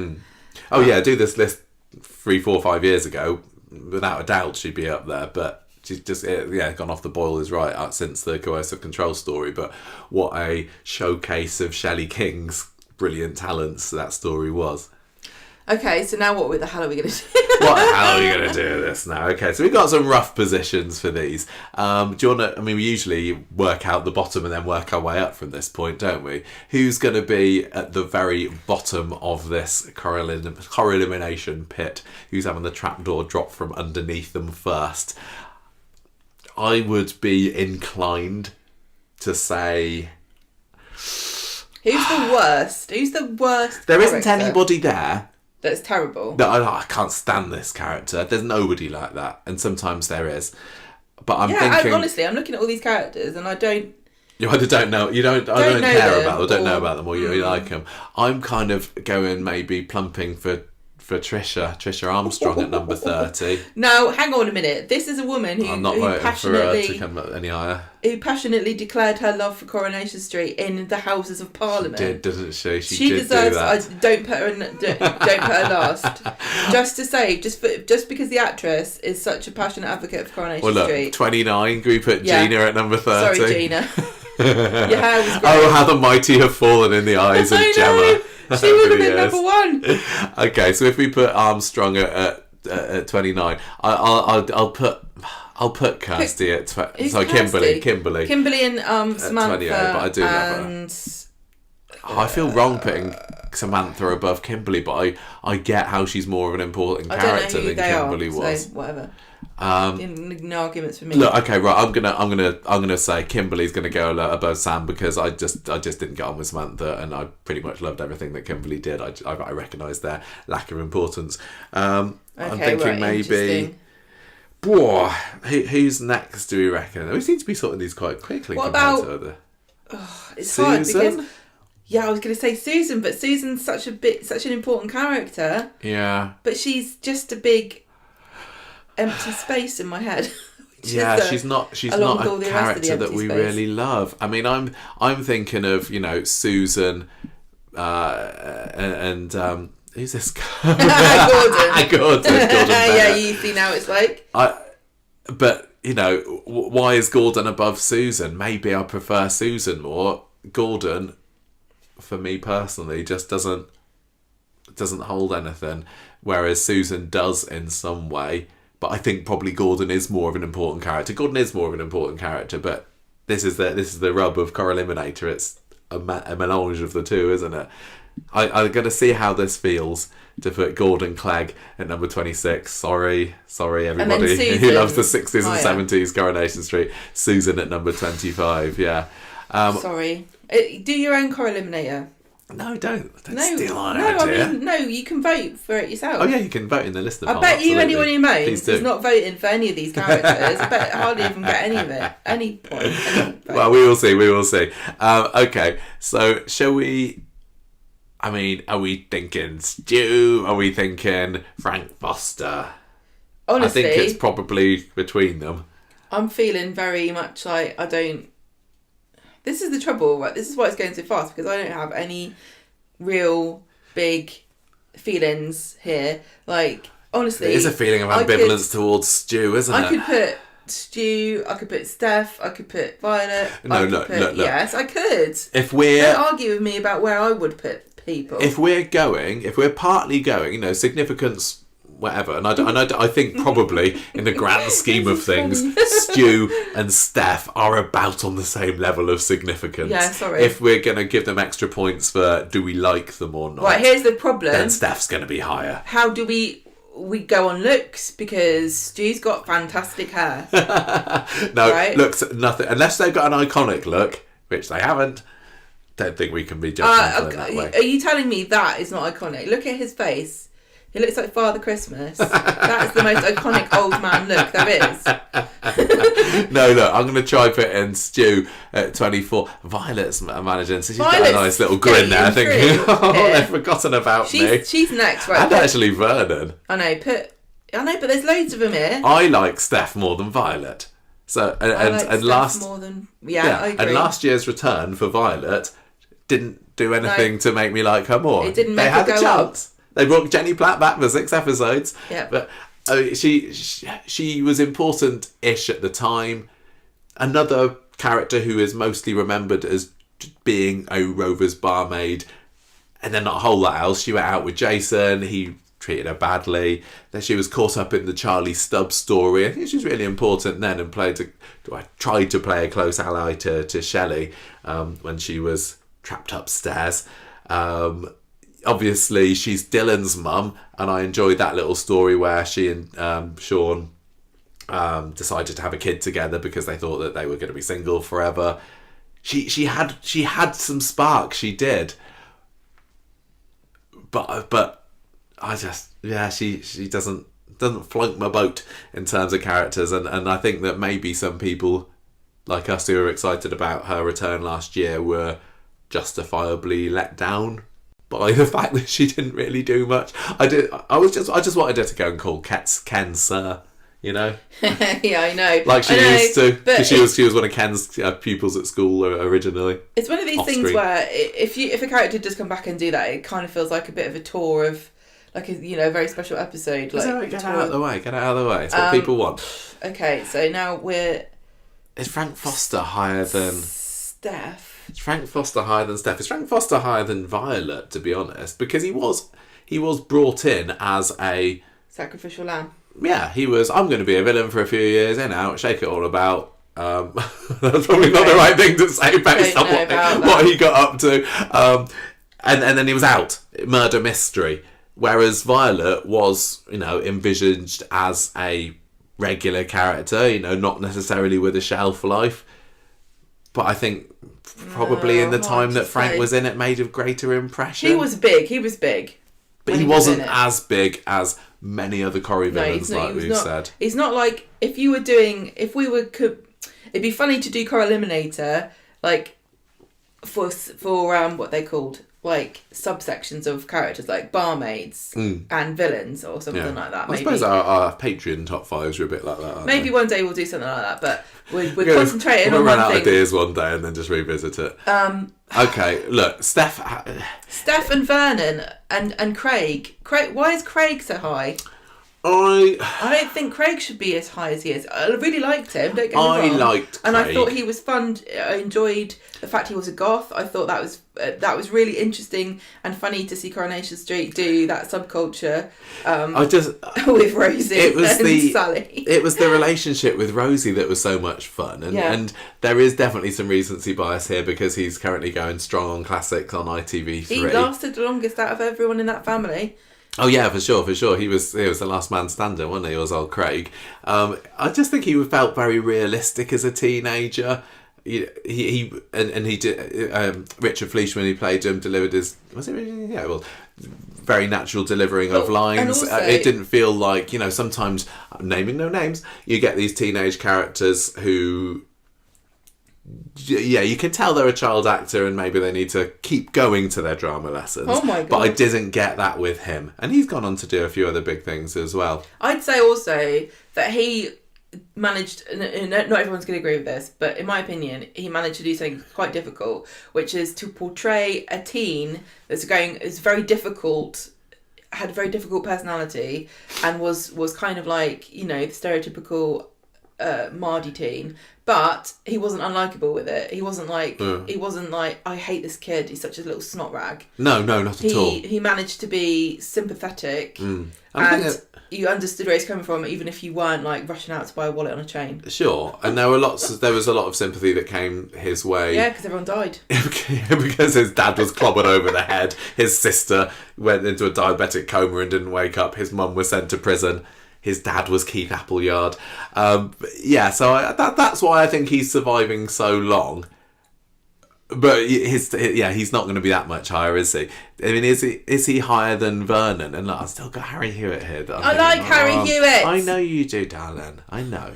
Oh, yeah, do this list 3, 4, 5 years ago, without a doubt she'd be up there. But she's just gone off the boil is right since the coercive control story. But what a showcase of Shelley King's brilliant talents that story was. Okay, so now what the hell are we going to do? What the hell are we going to do with this now? Okay, so we've got some rough positions for these. Do you want to, I mean, we usually work out the bottom and then work our way up from this point, don't we? Who's going to be at the very bottom of this Corrielimination pit? Who's having the trapdoor drop from underneath them first? I would be inclined to say... Who's the worst? Who's the worst There isn't anybody there. That's terrible. No, I can't stand this character. There's nobody like that, and sometimes there is. But I'm thinking. Honestly, I'm looking at all these characters, and I don't. You either don't know. You don't. I don't care about them. Don't know about them, or you like them. I'm kind of going maybe plumping for Trisha Armstrong at number 30. No, hang on a minute. This is a woman who I'm not voting for her to come any higher. Who passionately declared her love for Coronation Street in the Houses of Parliament. She did, doesn't she? She did deserves. Do that. Don't put her last. Just to say, just because the actress is such a passionate advocate for Coronation Street. 29. Can we put Gina at number 30? Sorry, Gina. Your hair was great. Oh, how the mighty have fallen in the eyes of Gemma. She would have been number 1. Okay, so if we put Armstrong at 29, I'll put Kirsty at Kimberly and Samantha 28, but I do love her. I feel wrong putting Samantha above Kimberly, but I get how she's more of an important character than Kimberly was. So whatever. No arguments for me. Look, okay, right. I'm gonna say Kimberly's gonna go above Sam because I just didn't get on with Samantha, and I pretty much loved everything that Kimberly did. I recognise their lack of importance. I'm thinking maybe. Whoa, who's next? Do we reckon? We seem to be sorting these quite quickly. What about? It's Susan? hard because. Yeah, I was going to say Susan, but Susan's such an important character. Yeah. But she's just a big empty space in my head. Yeah, she's not a character that we really love. I mean, I'm thinking of, Susan and who's this guy? Gordon. Yeah, you see now it's like. But why is Gordon above Susan? Maybe I prefer Susan more. Gordon, for me personally, just doesn't hold anything, whereas Susan does in some way. But I think probably Gordon is more of an important character. But this is the rub of Corrieliminator. It's a melange of the two, isn't it? I'm going to see how this feels to put Gordon Clegg at number 26. Sorry everybody who loves the 60s and 70s Coronation Street. Susan at number 25, yeah. Sorry. Do your own Corrieliminator. No, don't steal our idea. I mean, no, you can vote for it yourself. Oh yeah, you can vote in the listener poll. I bet you absolutely. anyone who moans is not voting for any of these characters. I bet hardly even get any of it. Any point. Well, we will see. Okay, so shall we... I mean, are we thinking Stu? Are we thinking Frank Foster? Honestly, I think it's probably between them. I'm feeling very much like I don't... This is the trouble, right? This is why it's going so fast, because I don't have any real big feelings here. Like, honestly... There is a feeling of ambivalence towards Stu, isn't it? I could put Stu, I could put Steph, I could put Violet. Look. Yes, I could. Don't argue with me about where I would put people. If we're partly going, significance... whatever, and I think probably in the grand scheme of things, Stu and Steph are about on the same level of significance. Yeah, sorry. If we're going to give them extra points for do we like them or not, right, here's the problem. Then Steph's going to be higher. How do we go on looks? Because Stu's got fantastic hair. No, right? Looks nothing unless they've got an iconic look, which they haven't. Don't think we can be judgmental in that way. Are you telling me that is not iconic? Look at his face. He looks like Father Christmas. That is the most iconic old man look there is. No, look, I'm going to try put in Stu at 24. Violet's managing, so she's got a nice little grin there, thinking, they've forgotten about me. She's next, right? And actually Vernon. I know, but there's loads of them here. I like Steph more than Violet. So I agree. And last year's return for Violet didn't do anything to make me like her more. It didn't make her go up. They brought Jenny Platt back for 6 episodes. Yeah. But she was important-ish at the time. Another character who is mostly remembered as being a Rover's barmaid, and then not a whole lot else. She went out with Jason. He treated her badly. Then she was caught up in the Charlie Stubbs story. I think she was really important then, and tried to play a close ally to Shelley when she was trapped upstairs. Obviously, she's Dylan's mum, and I enjoyed that little story where she and Sean decided to have a kid together because they thought that they were going to be single forever. She had some spark, she did, but I just she doesn't float my boat in terms of characters, and I think that maybe some people like us who were excited about her return last year were justifiably let down by the fact that she didn't really do much. I just wanted her to go and call Ken Sir, Yeah, I know. Like she used to, because she was one of Ken's pupils at school originally. It's one of these things where if a character does come back and do that, it kind of feels like a bit of a tour of, like a very special episode. Get it out of the way. It's what people want. Okay, so now Is Frank Foster higher than Steph? Is Frank Foster higher than Steph? Is Frank Foster higher than Violet, to be honest? Because he was brought in as a sacrificial lamb. Yeah, he was. I'm going to be a villain for a few years, in out, shake it all about. That's probably not the right thing to say based on what he got up to. And then he was out. Murder mystery. Whereas Violet was, envisaged as a regular character, you know, not necessarily with a shelf life. But I think probably in the time that Frank was in it made a greater impression. He was big. But he wasn't as big as many other Corrie villains, like we've said. He's not like, it'd be funny to do Corrieliminator, like, for what they called, like, subsections of characters, like barmaids and villains or something like that. I suppose our Patreon top fives are a bit like that, maybe one day we'll do something like that, but we're concentrating on one thing. We'll run out of ideas one day and then just revisit it. Okay, look, Steph and Vernon and Craig. Why is Craig so high? I don't think Craig should be as high as he is. I really liked him. Don't get me wrong. I liked Craig. And I thought he was fun. I enjoyed the fact he was a goth. I thought that was really interesting and funny to see Coronation Street do that subculture. With Rosie and Sally. It was the relationship with Rosie that was so much fun, and there is definitely some recency bias here because he's currently going strong on classics on ITV3. He lasted the longest out of everyone in that family. Oh yeah, for sure. He was the last man standing, wasn't he? It was old Craig. I just think he felt very realistic as a teenager. He did. Richard Fleischman, who played him, delivered his very natural delivering of lines. Also, it didn't feel like, you know, sometimes, naming no names, you get these teenage characters who, you can tell they're a child actor and maybe they need to keep going to their drama lessons. Oh my God. But I didn't get that with him. And he's gone on to do a few other big things as well. I'd say also that he managed, not everyone's going to agree with this, but in my opinion, he managed to do something quite difficult, which is to portray a teen is very difficult, had a very difficult personality, and was kind of like, you know, the stereotypical Mardy teen, but he wasn't unlikable with it. He wasn't like I hate this kid, he's such a little snot rag. No, not at all. He managed to be sympathetic and you understood where he's coming from, even if you weren't like rushing out to buy a wallet on a chain. Sure, and there was a lot of sympathy that came his way. Yeah, because everyone died. Because his dad was clobbered over the head, his sister went into a diabetic coma and didn't wake up, his mum was sent to prison. His dad was Keith Appleyard. So that's why I think he's surviving so long. But he's not going to be that much higher, is he? I mean, is he higher than Vernon? And I've still got Harry Hewitt here. I like Harry Hewitt. I know you do, darling. I know.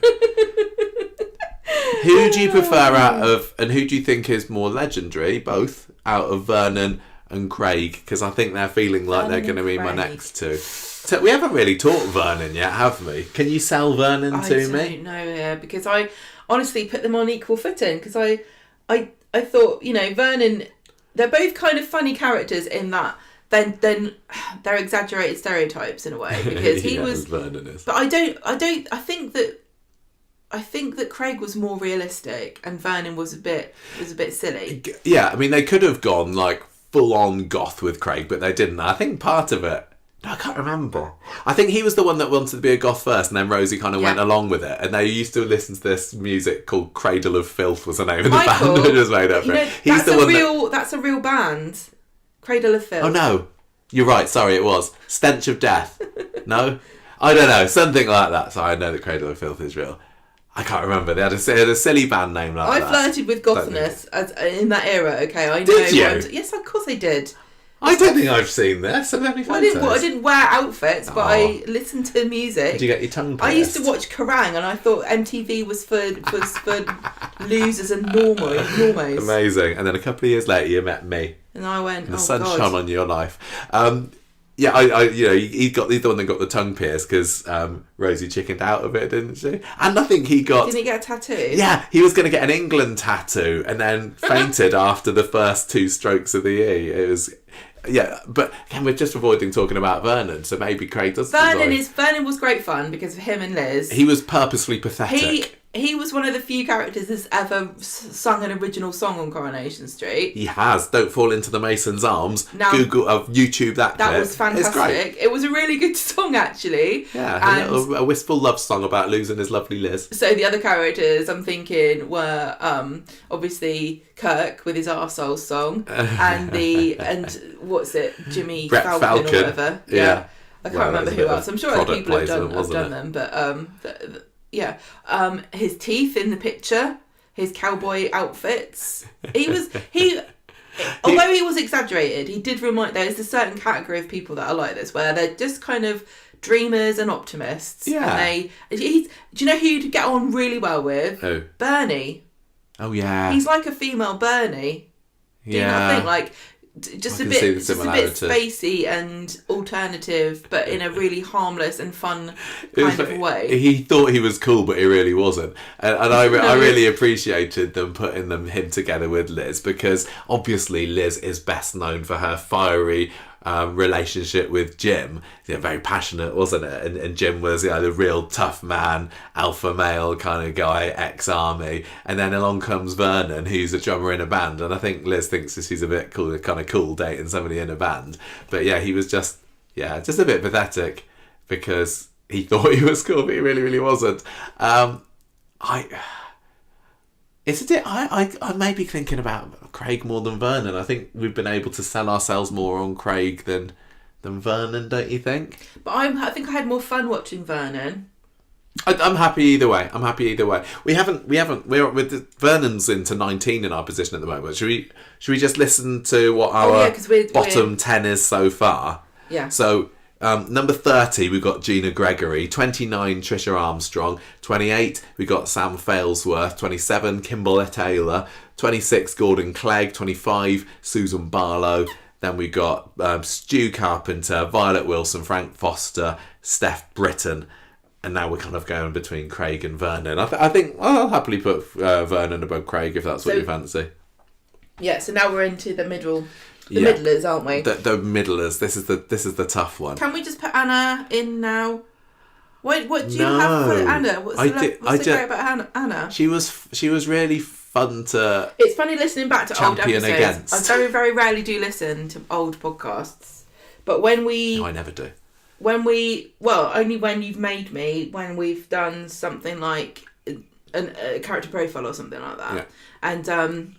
Who do you prefer and who do you think is more legendary, both, out of Vernon and Craig? Because I think they're feeling like they're going to be my next two. So we haven't really talked Vernon yet, have we? Can you sell Vernon to me? I don't know, because I honestly put them on equal footing, because I thought, you know, Vernon, they're both kind of funny characters in that then they're exaggerated stereotypes in a way, because he was Vernon is. But I think that Craig was more realistic and Vernon was a bit silly. Yeah, I mean, they could have gone like full on goth with Craig, but they didn't. I think part of it, I can't remember. I think he was the one that wanted to be a goth first, and then Rosie kind of went along with it. And they used to listen to this music called Cradle of Filth, was the name of the band that was made up for it. That's a real band. Cradle of Filth. Oh no, you're right. Sorry, it was Stench of Death. No, I don't know, something like that. So I know that Cradle of Filth is real. I can't remember. They had a silly band name like that. I flirted with gothness in that era. Okay, I know. Did you? Yes, of course I did. I don't think I've seen this. I didn't wear outfits, but I listened to music. Did you get your tongue pierced? I used to watch Kerrang, and I thought MTV was for losers and normos. Amazing. And then a couple of years later, you met me. And I went, and the sun shone on your life. He's the one that got the tongue pierced because Rosie chickened out of it, didn't she? And I think didn't he get a tattoo? Yeah, he was going to get an England tattoo and then fainted after the first two strokes of the E. It was. Yeah, but again, we're just avoiding talking about Vernon, so maybe Craig does. Vernon was great fun because of him and Liz. He was purposely pathetic. He was one of the few characters that's ever sung an original song on Coronation Street. He has. Don't fall into the Mason's arms. Now, YouTube that clip. That was fantastic. It's great. It was a really good song, actually. Yeah, and a wistful love song about losing his lovely Liz. So the other characters I'm thinking were obviously Kirk with his arsehole song and what's it, Jimmy Brett Falcon or whatever. Yeah. I can't remember who else. I'm sure other people have done them, but Yeah. His teeth in the picture, his cowboy outfits. Although he was exaggerated, he did remind. There's a certain category of people that are like this, where they're just kind of dreamers and optimists. Yeah. And do you know who you'd get on really well with? Who? Bernie. Oh yeah. He's like a female Bernie. Do you not think, like, just a bit spacey and alternative, but in a really harmless and fun kind of way. He thought he was cool, but he really wasn't. And I really appreciated them putting him together with Liz, because obviously Liz is best known for her fiery relationship with Jim. Very passionate, wasn't it? And Jim was the real tough man, alpha male kind of guy, ex-army. And then along comes Vernon, who's a drummer in a band. And I think Liz thinks he's a bit cool, kind of cool dating somebody in a band. But yeah, he was just a bit pathetic, because he thought he was cool, but he really, really wasn't. I may be thinking about Craig more than Vernon. I think we've been able to sell ourselves more on Craig than Vernon, don't you think? But I think I had more fun watching Vernon. I'm happy either way. We're with Vernon's into 19 in our position at the moment. Should we just listen to what our bottom 10 is so far? Yeah. So number 30, we've got Gina Gregory. 29, Trisha Armstrong. 28, we got Sam Failsworth. 27, Kimberly Taylor. 26, Gordon Clegg. 25, Susan Barlow. Then we got Stu Carpenter, Violet Wilson, Frank Foster, Steph Britton. And now we're kind of going between Craig and Vernon. I think I'll happily put Vernon above Craig if that's what you fancy. Yeah, so now we're into the middle. Middlers, aren't we? The middlers. This is the tough one. Can we just put Anna in now? What do you have for Anna? What's the great about Anna? She was really fun to. It's funny listening back to old episodes. Against. I very, very rarely do listen to old podcasts, but when we, I never do. Only when you've made me, when we've done something like a character profile or something like that, and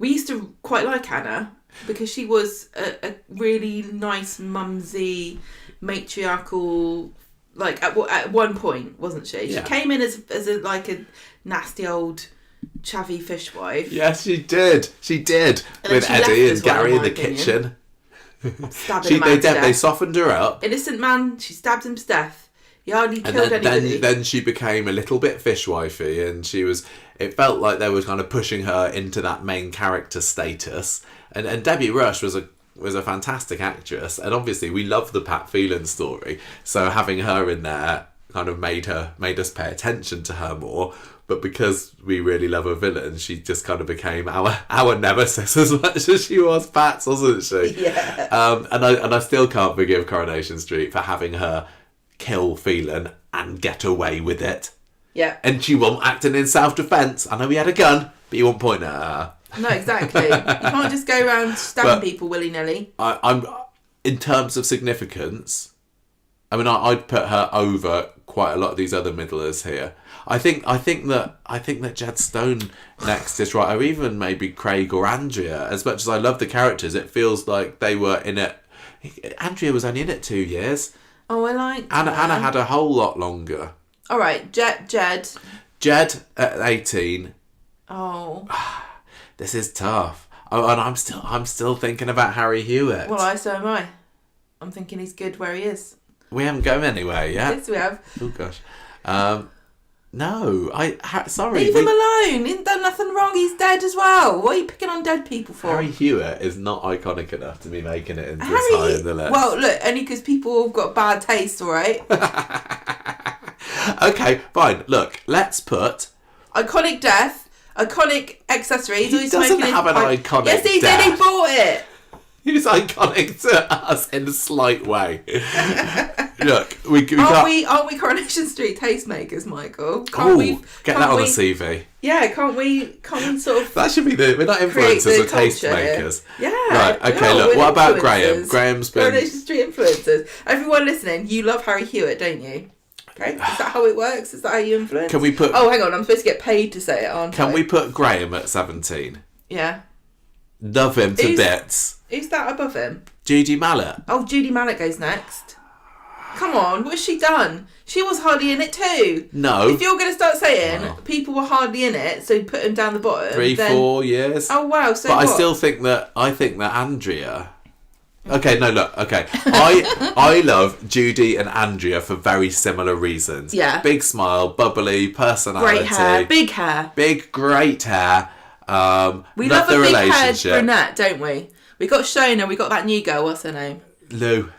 we used to quite like Anna. Because she was a really nice, mumsy, matriarchal, like at one point, wasn't she? Yeah. She came in as a nasty old chavvy fishwife. Yes, she did. She did. With Eddie and Gary in the kitchen. Stabbing him to death. They softened her up. Innocent man, she stabbed him to death. He hardly killed anybody. Then she became a little bit fishwifey, and it felt like they were kind of pushing her into that main character status. And Debbie Rush was a fantastic actress, and obviously we love the Pat Phelan story, so having her in there kind of made us pay attention to her more. But because we really love a villain, she just kind of became our nemesis as much as she was Pat's, wasn't she? Yeah. And I still can't forgive Coronation Street for having her kill Phelan and get away with it. Yeah. And she wasn't acting in self-defence. I know he had a gun, but you won't point at her. No, exactly. You can't just go around stabbing people willy-nilly. I'm in terms of significance, I mean, I'd put her over quite a lot of these other middlers here. I think that Jed Stone next is right, or even maybe Craig or Andrea. As much as I love the characters, it feels like they were in it. Andrea was only in it 2 years. Oh, I like Anna had a whole lot longer. All right, Jed at 18. Oh. This is tough. Oh, and I'm still thinking about Harry Hewitt. Well, so am I. I'm thinking he's good where he is. We haven't gone anywhere yet. Yes, we have. Oh gosh. No, sorry. Leave him alone. He's done nothing wrong. He's dead as well. What are you picking on dead people for? Harry Hewitt is not iconic enough to be making it into this high in the list. Well, look, only because people have got bad taste, all right? Okay, fine. Look, let's put iconic death. Iconic accessories. He doesn't have an iconic Yes, he death. did. He bought it. He's iconic to us in a slight way. Look, we aren't we Coronation Street tastemakers, Michael? Get that on the CV. Yeah, can't we sort of... That should be we're not influencers, we're tastemakers. Yeah. Right, okay, look, what about Graham? Graham's been... Coronation Street influencers. Everyone listening, you love Harry Hewitt, don't you? Okay, is that how it works? Is that how you influence? Can we put... Oh, hang on, I'm supposed to get paid to say it, aren't I? Can we put Graham at 17? Yeah. Love him to bits. Who's that above him? Judy Mallet. Oh, Judy Mallet goes next. Come on, what's she done? She was hardly in it too. No. If you're going to start saying people were hardly in it, so put him down the bottom. 3-4 years. Oh wow! So but what? I still think that Andrea. Okay, no, look. Okay, I love Judy and Andrea for very similar reasons. Yeah. Big smile, bubbly personality, great hair, big great hair. We love a big-haired brunette, don't we? We got Shona. We got that new girl. What's her name? Lou.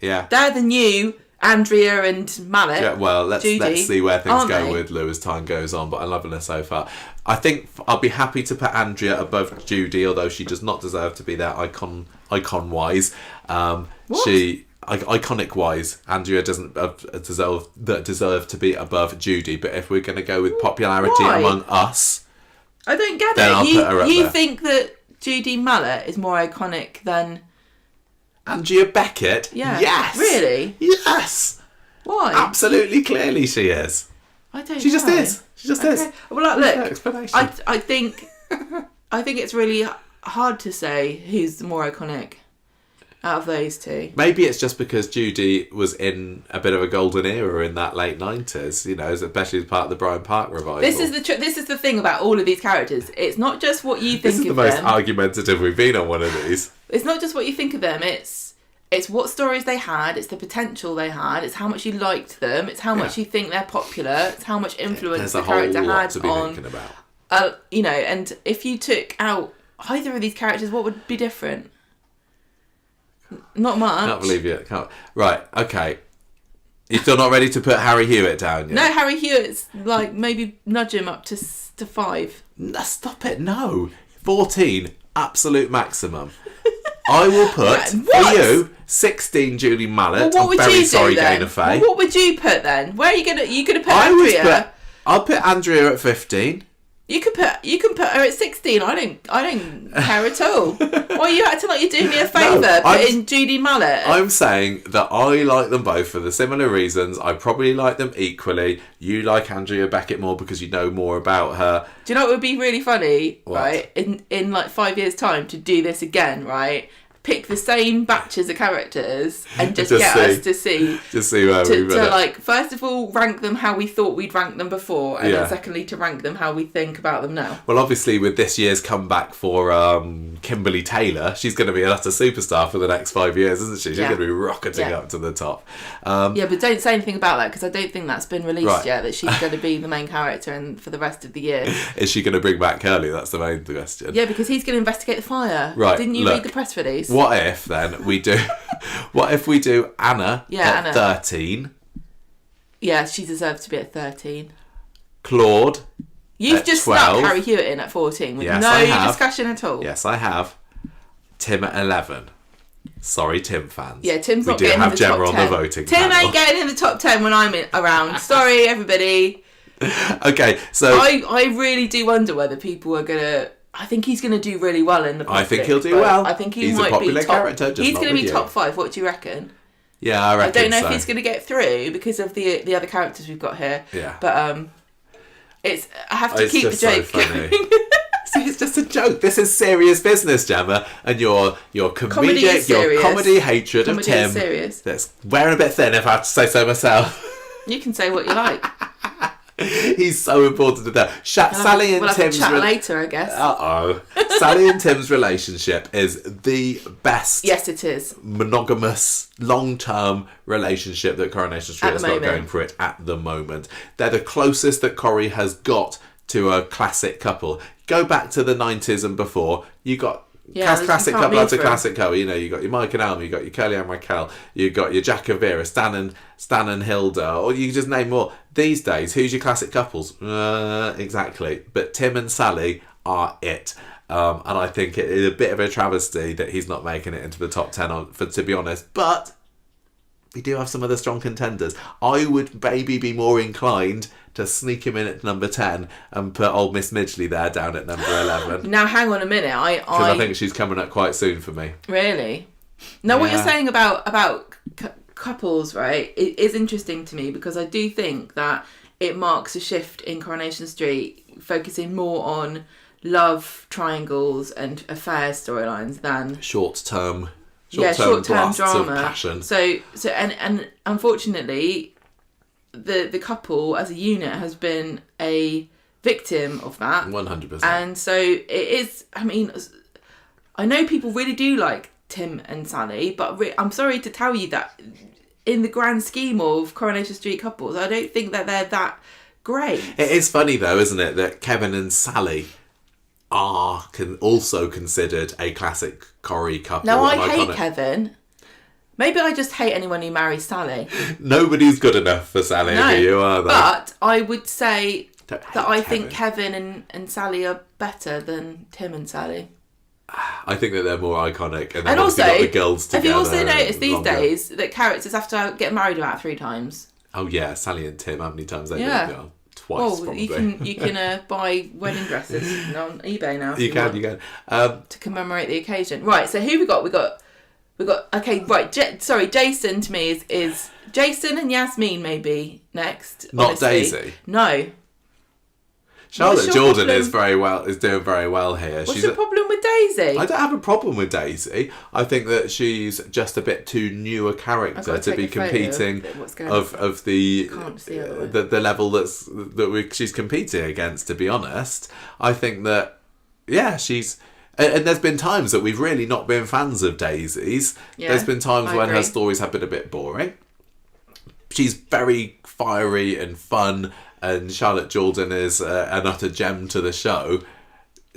Yeah. They're the new Andrea and Mallet. Yeah, well, let's see where things go with Lou as time goes on, but I'm loving her so far. I think I'll be happy to put Andrea above Judy, although she does not deserve to be there icon-wise. Iconic-wise, Andrea doesn't deserve to be above Judy, but if we're going to go with popularity among us... I don't get then it. I'll put her up you there. think that Judy Mallet is more iconic than... Andrea Beckett? Yeah. Yes! Really? Yes! Why? Absolutely clearly she is. I don't know. She just is. She just is. Well, There's look, no explanation. I think it's really hard to say who's the more iconic out of those two. Maybe it's just because Judy was in a bit of a golden era in that late 90s, you know, especially as part of the Brian Park revival. This is the thing about all of these characters. It's not just what you think of them. This is the most argumentative we've been on one of these. It's not just what you think of them. It's what stories they had. It's the potential they had. It's how much you liked them. It's how much you think they're popular. It's how much influence the character had on. Thinking about. You know, and if you took out either of these characters, what would be different? Not much. Can't believe you. Right, okay. You're still not ready to put Harry Hewitt down yet? No, Harry Hewitt's like maybe nudge him up to 5. No, stop it, no. 14, absolute maximum. I will put, for you, 16 Judy Mallet. Well, what would you do then? Gaynor Faye. Well, what would you put then? Where are you gonna put Andrea? I'll put Andrea at 15. You can put her at 16. I don't care at all. Why are you acting like you're doing me a favour putting Judy Mallet? I'm saying that I like them both for the similar reasons. I probably like them equally. You like Andrea Beckett more because you know more about her. Do you know what would be really funny, what? right? In like 5 years' time to do this again, right? Pick the same batches of characters and just get us to see where we to like first of all rank them how we thought we'd rank them before, and then secondly to rank them how we think about them now. Well, obviously with this year's comeback for Kimberly Taylor, she's going to be an utter superstar for the next 5 years, isn't she? She's going to be rocketing up to the top. Yeah, but don't say anything about that because I don't think that's been released yet, that she's going to be the main character and for the rest of the year. Is she going to bring back Curly? That's the main question. Yeah, because he's going to investigate the fire. Right. Didn't you read the press release? What if then we do? What if we do Anna at Anna. 13? Yeah, she deserves to be at 13. Claude. You've just 12. stuck Harry Hewitt in at 14 with Yes, I have. discussion at all. Yes, I have. Tim at 11. Sorry, Tim fans. Yeah, Tim's not getting in the top 10. We do have Gemma on the voting Tim panel. ain't getting in the top 10 when I'm around. Sorry, everybody. Okay, so I really do wonder whether people are gonna. I think he's gonna do really well in the public. I think he'll do well. I think he's might a popular be top. character. Just he's not gonna be with top you. 5. What do you reckon? Yeah, I reckon. I don't know so. if he's gonna get through because of the other characters we've got here. Yeah, but I have to keep the joke so funny. going. See, it's just a joke. This is serious business, Gemma, and your comedic, your comedy hatred of Tim. Is serious. That's wearing a bit thin, if I have to say so myself. You can say what you like. He's so important to that. Sally and we'll Tim's have to chat later, I guess. Sally and Tim's relationship is the best. Yes, it is. Monogamous, long-term relationship that Coronation Street has got going for it at the moment. They're the closest that Corrie has got to a classic couple. Go back to the 90s and before. You got classic couple after classic couple. You know, you got your Mike and Alma, you got your Curly and Raquel, you got your Jack and Vera, Stan and Hilda, or you can just name more. These days, who's your classic couples? Exactly. But Tim and Sally are it. And I think it is a bit of a travesty that he's not making it into the top 10, to be honest. But we do have some other strong contenders. I would maybe be more inclined to sneak him in at number 10 and put old Miss Midgley there down at number 11. Now, hang on a minute. Because I think she's coming up quite soon for me. Really? Now, what you're saying about couples, right, it is interesting to me because I do think that it marks a shift in Coronation Street, focusing more on love triangles and affair storylines than short-term short-term blasts of drama. passion. So and unfortunately, the couple as a unit has been a victim of that. 100%. And so it is. I mean, I know people really do like Tim and Sally, but I'm sorry to tell you that in the grand scheme of Coronation Street couples, I don't think that they're that great. It is funny though, isn't it, that Kevin and Sally are also considered a classic Corrie couple. No, I hate Kevin. Maybe I just hate anyone who marries Sally. Nobody's good enough for Sally over you, are they? But I would say that I think Kevin and Sally are better than Tim and Sally. I think that they're more iconic, and also got the girls together. Have you also noticed these days that characters have to get married about 3 times? Oh yeah, Sally and Tim. How many times they did? Twice, probably. You can buy wedding dresses on eBay now. You can. To commemorate the occasion. Right. So who we got? We got. Okay. Right. Jason to me is Jason and Yasmin maybe next. Not honestly. Daisy. No. Charlotte Jordan is doing very well here. What's your problem with Daisy? I don't have a problem with Daisy. I think that she's just a bit too new a character to be competing of the level she's competing against. To be honest, I think that she's. And there's been times that we've really not been fans of Daisy's. Yeah, there's been times when her stories have been a bit boring. She's very fiery and fun. And Charlotte Jordan is an utter gem to the show.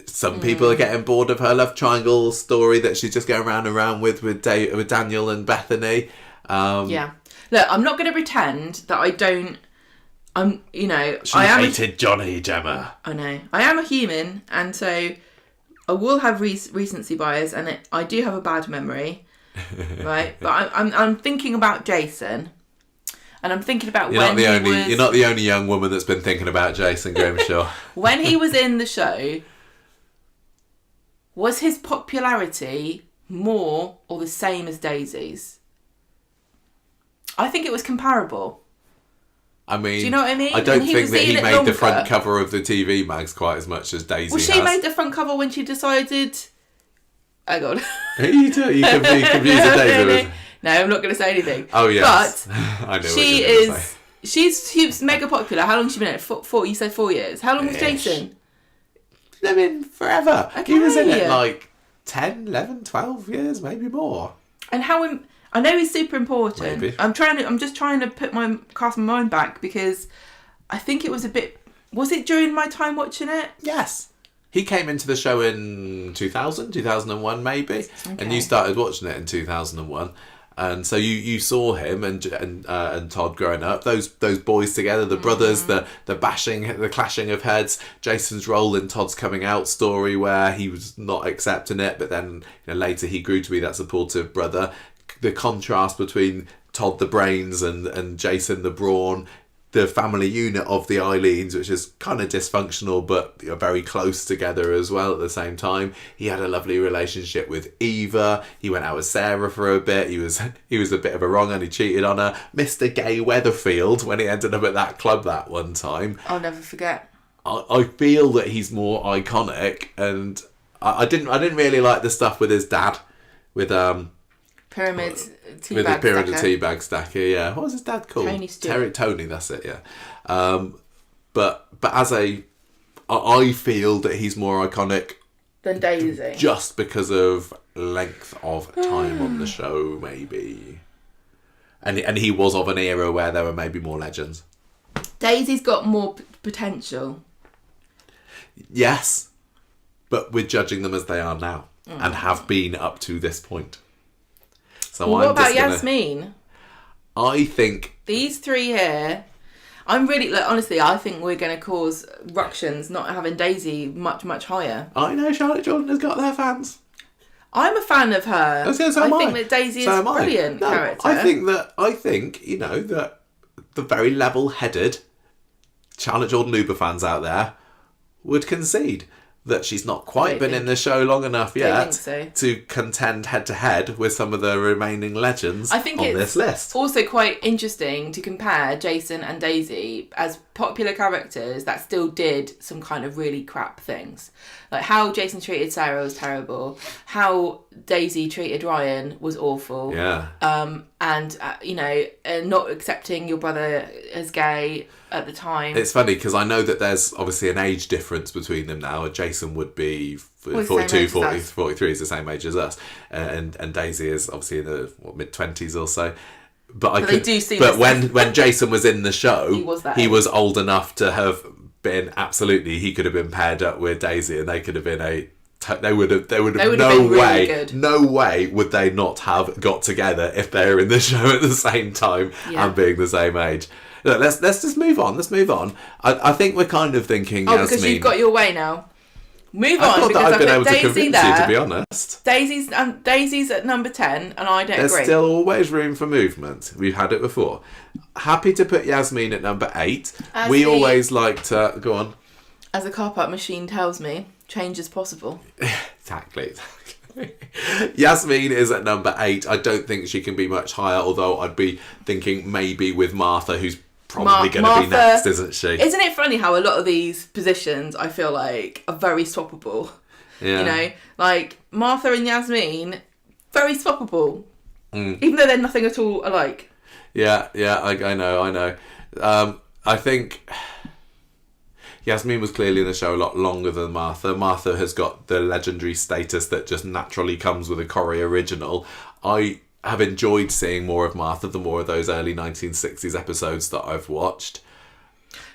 Some people are getting bored of her love triangle story that she's just going round and round with Daniel and Bethany. Look, I'm not going to pretend that I don't. She hated Johnny, Gemma. I know. I am a human, and so I will have recency bias, and I do have a bad memory, right? But I'm thinking about Jason. And I'm thinking about You're not the only young woman that's been thinking about Jason Grimshaw. When he was in the show, was his popularity more or the same as Daisy's? I think it was comparable. I mean, do you know what I mean? I don't think that he made the front cover of the TV mags quite as much as Daisy has. Well, she made the front cover when she decided... Oh, God. You confused Daisy with... No, I'm not going to say anything. Oh, yes. But I know she what you're going to say. She's mega popular. How long has she been in it? 4, you said 4 years. How long was Jason? I mean, forever. Okay. He was in it like 10, 11, 12 years, maybe more. And I know he's super important. Maybe. I'm just trying to cast my mind back because I think it was a bit... Was it during my time watching it? Yes. He came into the show in 2000, 2001 maybe. Okay. And you started watching it in 2001. And so you saw him and Todd growing up, those boys together, the brothers, the bashing, the clashing of heads. Jason's role in Todd's coming out story where he was not accepting it, but then later he grew to be that supportive brother. The contrast between Todd the brains and Jason the brawn. The family unit of the Eileens, which is kind of dysfunctional, but very close together as well at the same time. He had a lovely relationship with Eva. He went out with Sarah for a bit. He was a bit of a wrong and he cheated on her. Mr. Gay Weatherfield, when he ended up at that club that one time. I'll never forget. I feel that he's more iconic, and I didn't really like the stuff with his dad, with Pyramid teabag stacker, yeah. What was his dad called? Tony Stewart. Tony, that's it, yeah. But I feel that he's more iconic than Daisy, just because of length of time on the show, maybe. And he was of an era where there were maybe more legends. Daisy's got more potential. Yes, but we're judging them as they are now and have been up to this point. So what about Yasmin? I think these 3 here. I'm really honestly. I think we're going to cause ructions not having Daisy much higher. I know Charlotte Jordan has got their fans. I'm a fan of her. I think that Daisy is a brilliant character. I think that that the very level-headed Charlotte Jordan Uber fans out there would concede that she's not quite been in the show long enough yet to contend head-to-head with some of the remaining legends on this list. Also quite interesting to compare Jason and Daisy as popular characters that still did some kind of really crap things Like, how Jason treated Sarah was terrible. How Daisy treated Ryan was awful. Yeah. And, not accepting your brother as gay at the time. It's funny because I know that there's obviously an age difference between them now. Jason would be 42, 43 is the same age as us. And Daisy is obviously in the mid-20s or so. But they do see when Jason was in the show, he was old enough to have been he could have been paired up with Daisy, and they could have been no way would they not have got together if they were in the show at the same time and being the same age. Look, let's just move on. I think we're kind of thinking. Oh, because you've got your way now. Move on. I thought because that I've been able Daisy to convince there. you, to be honest. Daisy's at number 10, and I don't There's agree. still always room for movement. We've had it before. Happy to put Yasmin at number 8. We always like to go on. As the car park machine tells me, change is possible. Exactly. Yasmin is at number 8. I don't think she can be much higher, although I'd be thinking maybe with Martha, who's probably going to be next, isn't she? Isn't it funny how a lot of these positions, I feel like, are very swappable? Yeah. You know, like Martha and Yasmin, very swappable. Even though they're nothing at all alike. Yeah, I know. I think Yasmin was clearly in the show a lot longer than Martha. Martha has got the legendary status that just naturally comes with a Corrie original. I have enjoyed seeing more of Martha the more of those early 1960s episodes that I've watched.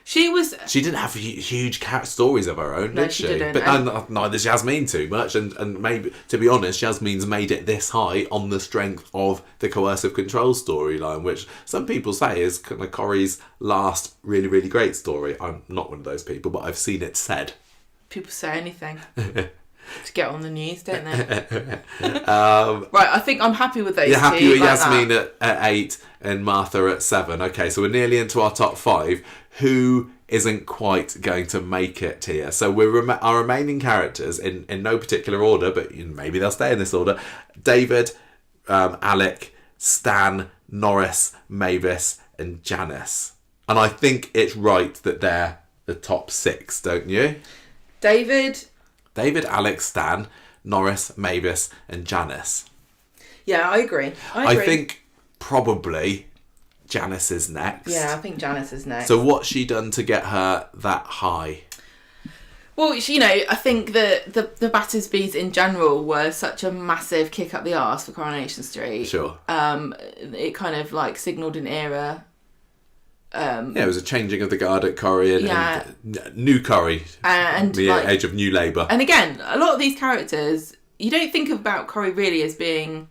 She didn't have huge stories of her own, did she? Didn't. But neither Yasmin too much. And maybe, to be honest, Yasmin's made it this high on the strength of the coercive control storyline, which some people say is kind of Corrie's last really, really great story. I'm not one of those people, but I've seen it said. People say anything to get on the news, don't they? Right, I think I'm happy with those. You're happy with Yasmin at 8 and Martha at 7. Okay, so we're nearly into our top 5. Who isn't quite going to make it here? So our remaining characters, in no particular order, but maybe they'll stay in this order: David, Alec, Stan, Norris, Mavis, and Janice. And I think it's right that they're the top 6, don't you? David, Alec, Stan, Norris, Mavis, and Janice. Yeah, I agree. I think probably Janice is next. Yeah, I think Janice is next. So what's she done to get her that high? Well, I think that the Battersbys in general were such a massive kick up the arse for Coronation Street. Sure. It kind of like signalled an era. It was a changing of the guard at Corrie and new Corrie. And the age of New Labour. And again, a lot of these characters, you don't think about Corrie really as being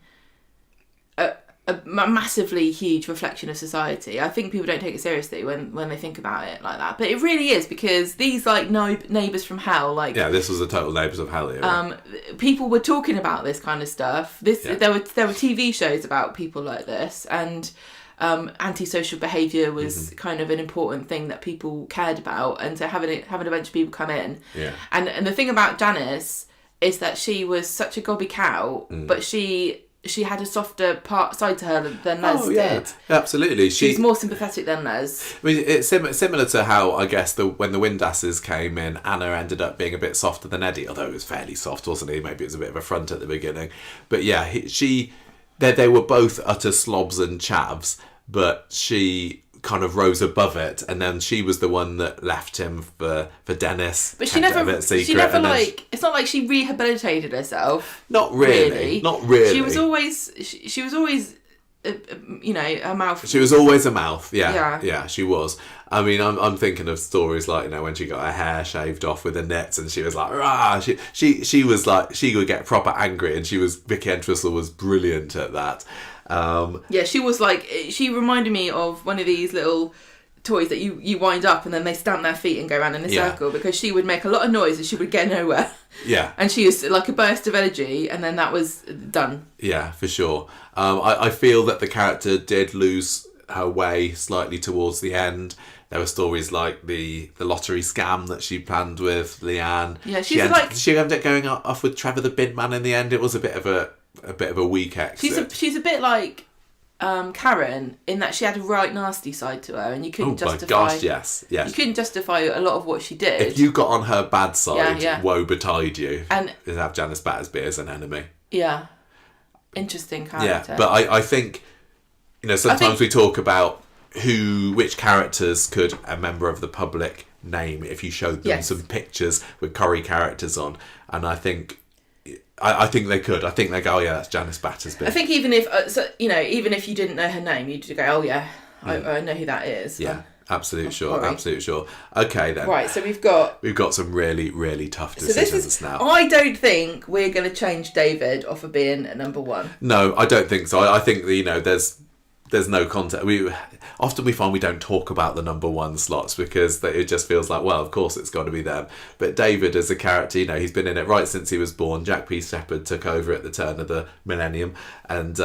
a massively huge reflection of society. I think people don't take it seriously when they think about it like that. But it really is, because these like neighbours from hell, like this was a total Neighbours of Hell era. People were talking about this kind of stuff. There were TV shows about people like this, and antisocial behaviour was kind of an important thing that people cared about, and to having a bunch of people come in. Yeah. And the thing about Janice is that she was such a gobby cow, but she had a softer side to her than Les did. Absolutely. She's more sympathetic than Les. I mean, it's similar to how, I guess, when the Windasses came in, Anna ended up being a bit softer than Eddie, although it was fairly soft, wasn't he? Maybe it was a bit of a front at the beginning. But yeah, they were both utter slobs and chavs, but she kind of rose above it, and then she was the one that left him for Dennis. But she never it's not like she rehabilitated herself. Not really. She was always a mouth. She was always a mouth. Yeah, she was. I mean, I'm thinking of stories like, when she got her hair shaved off with a net, and she was like, rah. She was like, she would get proper angry, and Vicky Entwistle was brilliant at that. She was like, she reminded me of one of these little toys that you wind up and then they stamp their feet and go around in a circle, because she would make a lot of noise and she would get nowhere. Yeah. And she was like a burst of energy, and then that was done. Yeah, for sure. I feel that the character did lose her way slightly towards the end. There were stories like the lottery scam that she planned with Leanne. Yeah, she ended up going off with Trevor the bin man in the end. It was a bit of a weak exit. She's a bit like Karen in that she had a right nasty side to her, and you couldn't justify. Oh my gosh, yes. You couldn't justify a lot of what she did. If you got on her bad side, woe betide you. And to have Janice Battersby as an enemy. Yeah, interesting character. Yeah, but I think, sometimes we talk about which characters could a member of the public name if you showed them some pictures with Corrie characters on, and I think they could. I think they go, oh yeah, that's Janice Battersby. I think even if even if you didn't know her name, you'd go, oh yeah, I know who that is. Yeah, absolutely sure. Okay then. Right, so we've got some really, really tough decisions now. I don't think we're going to change David off of being a number one. No, I don't think so. I think there's no context. Often we find we don't talk about the number one slots because it just feels like, well, of course it's got to be them. But David as a character, he's been in it right since he was born. Jack P. Shepherd took over at the turn of the millennium and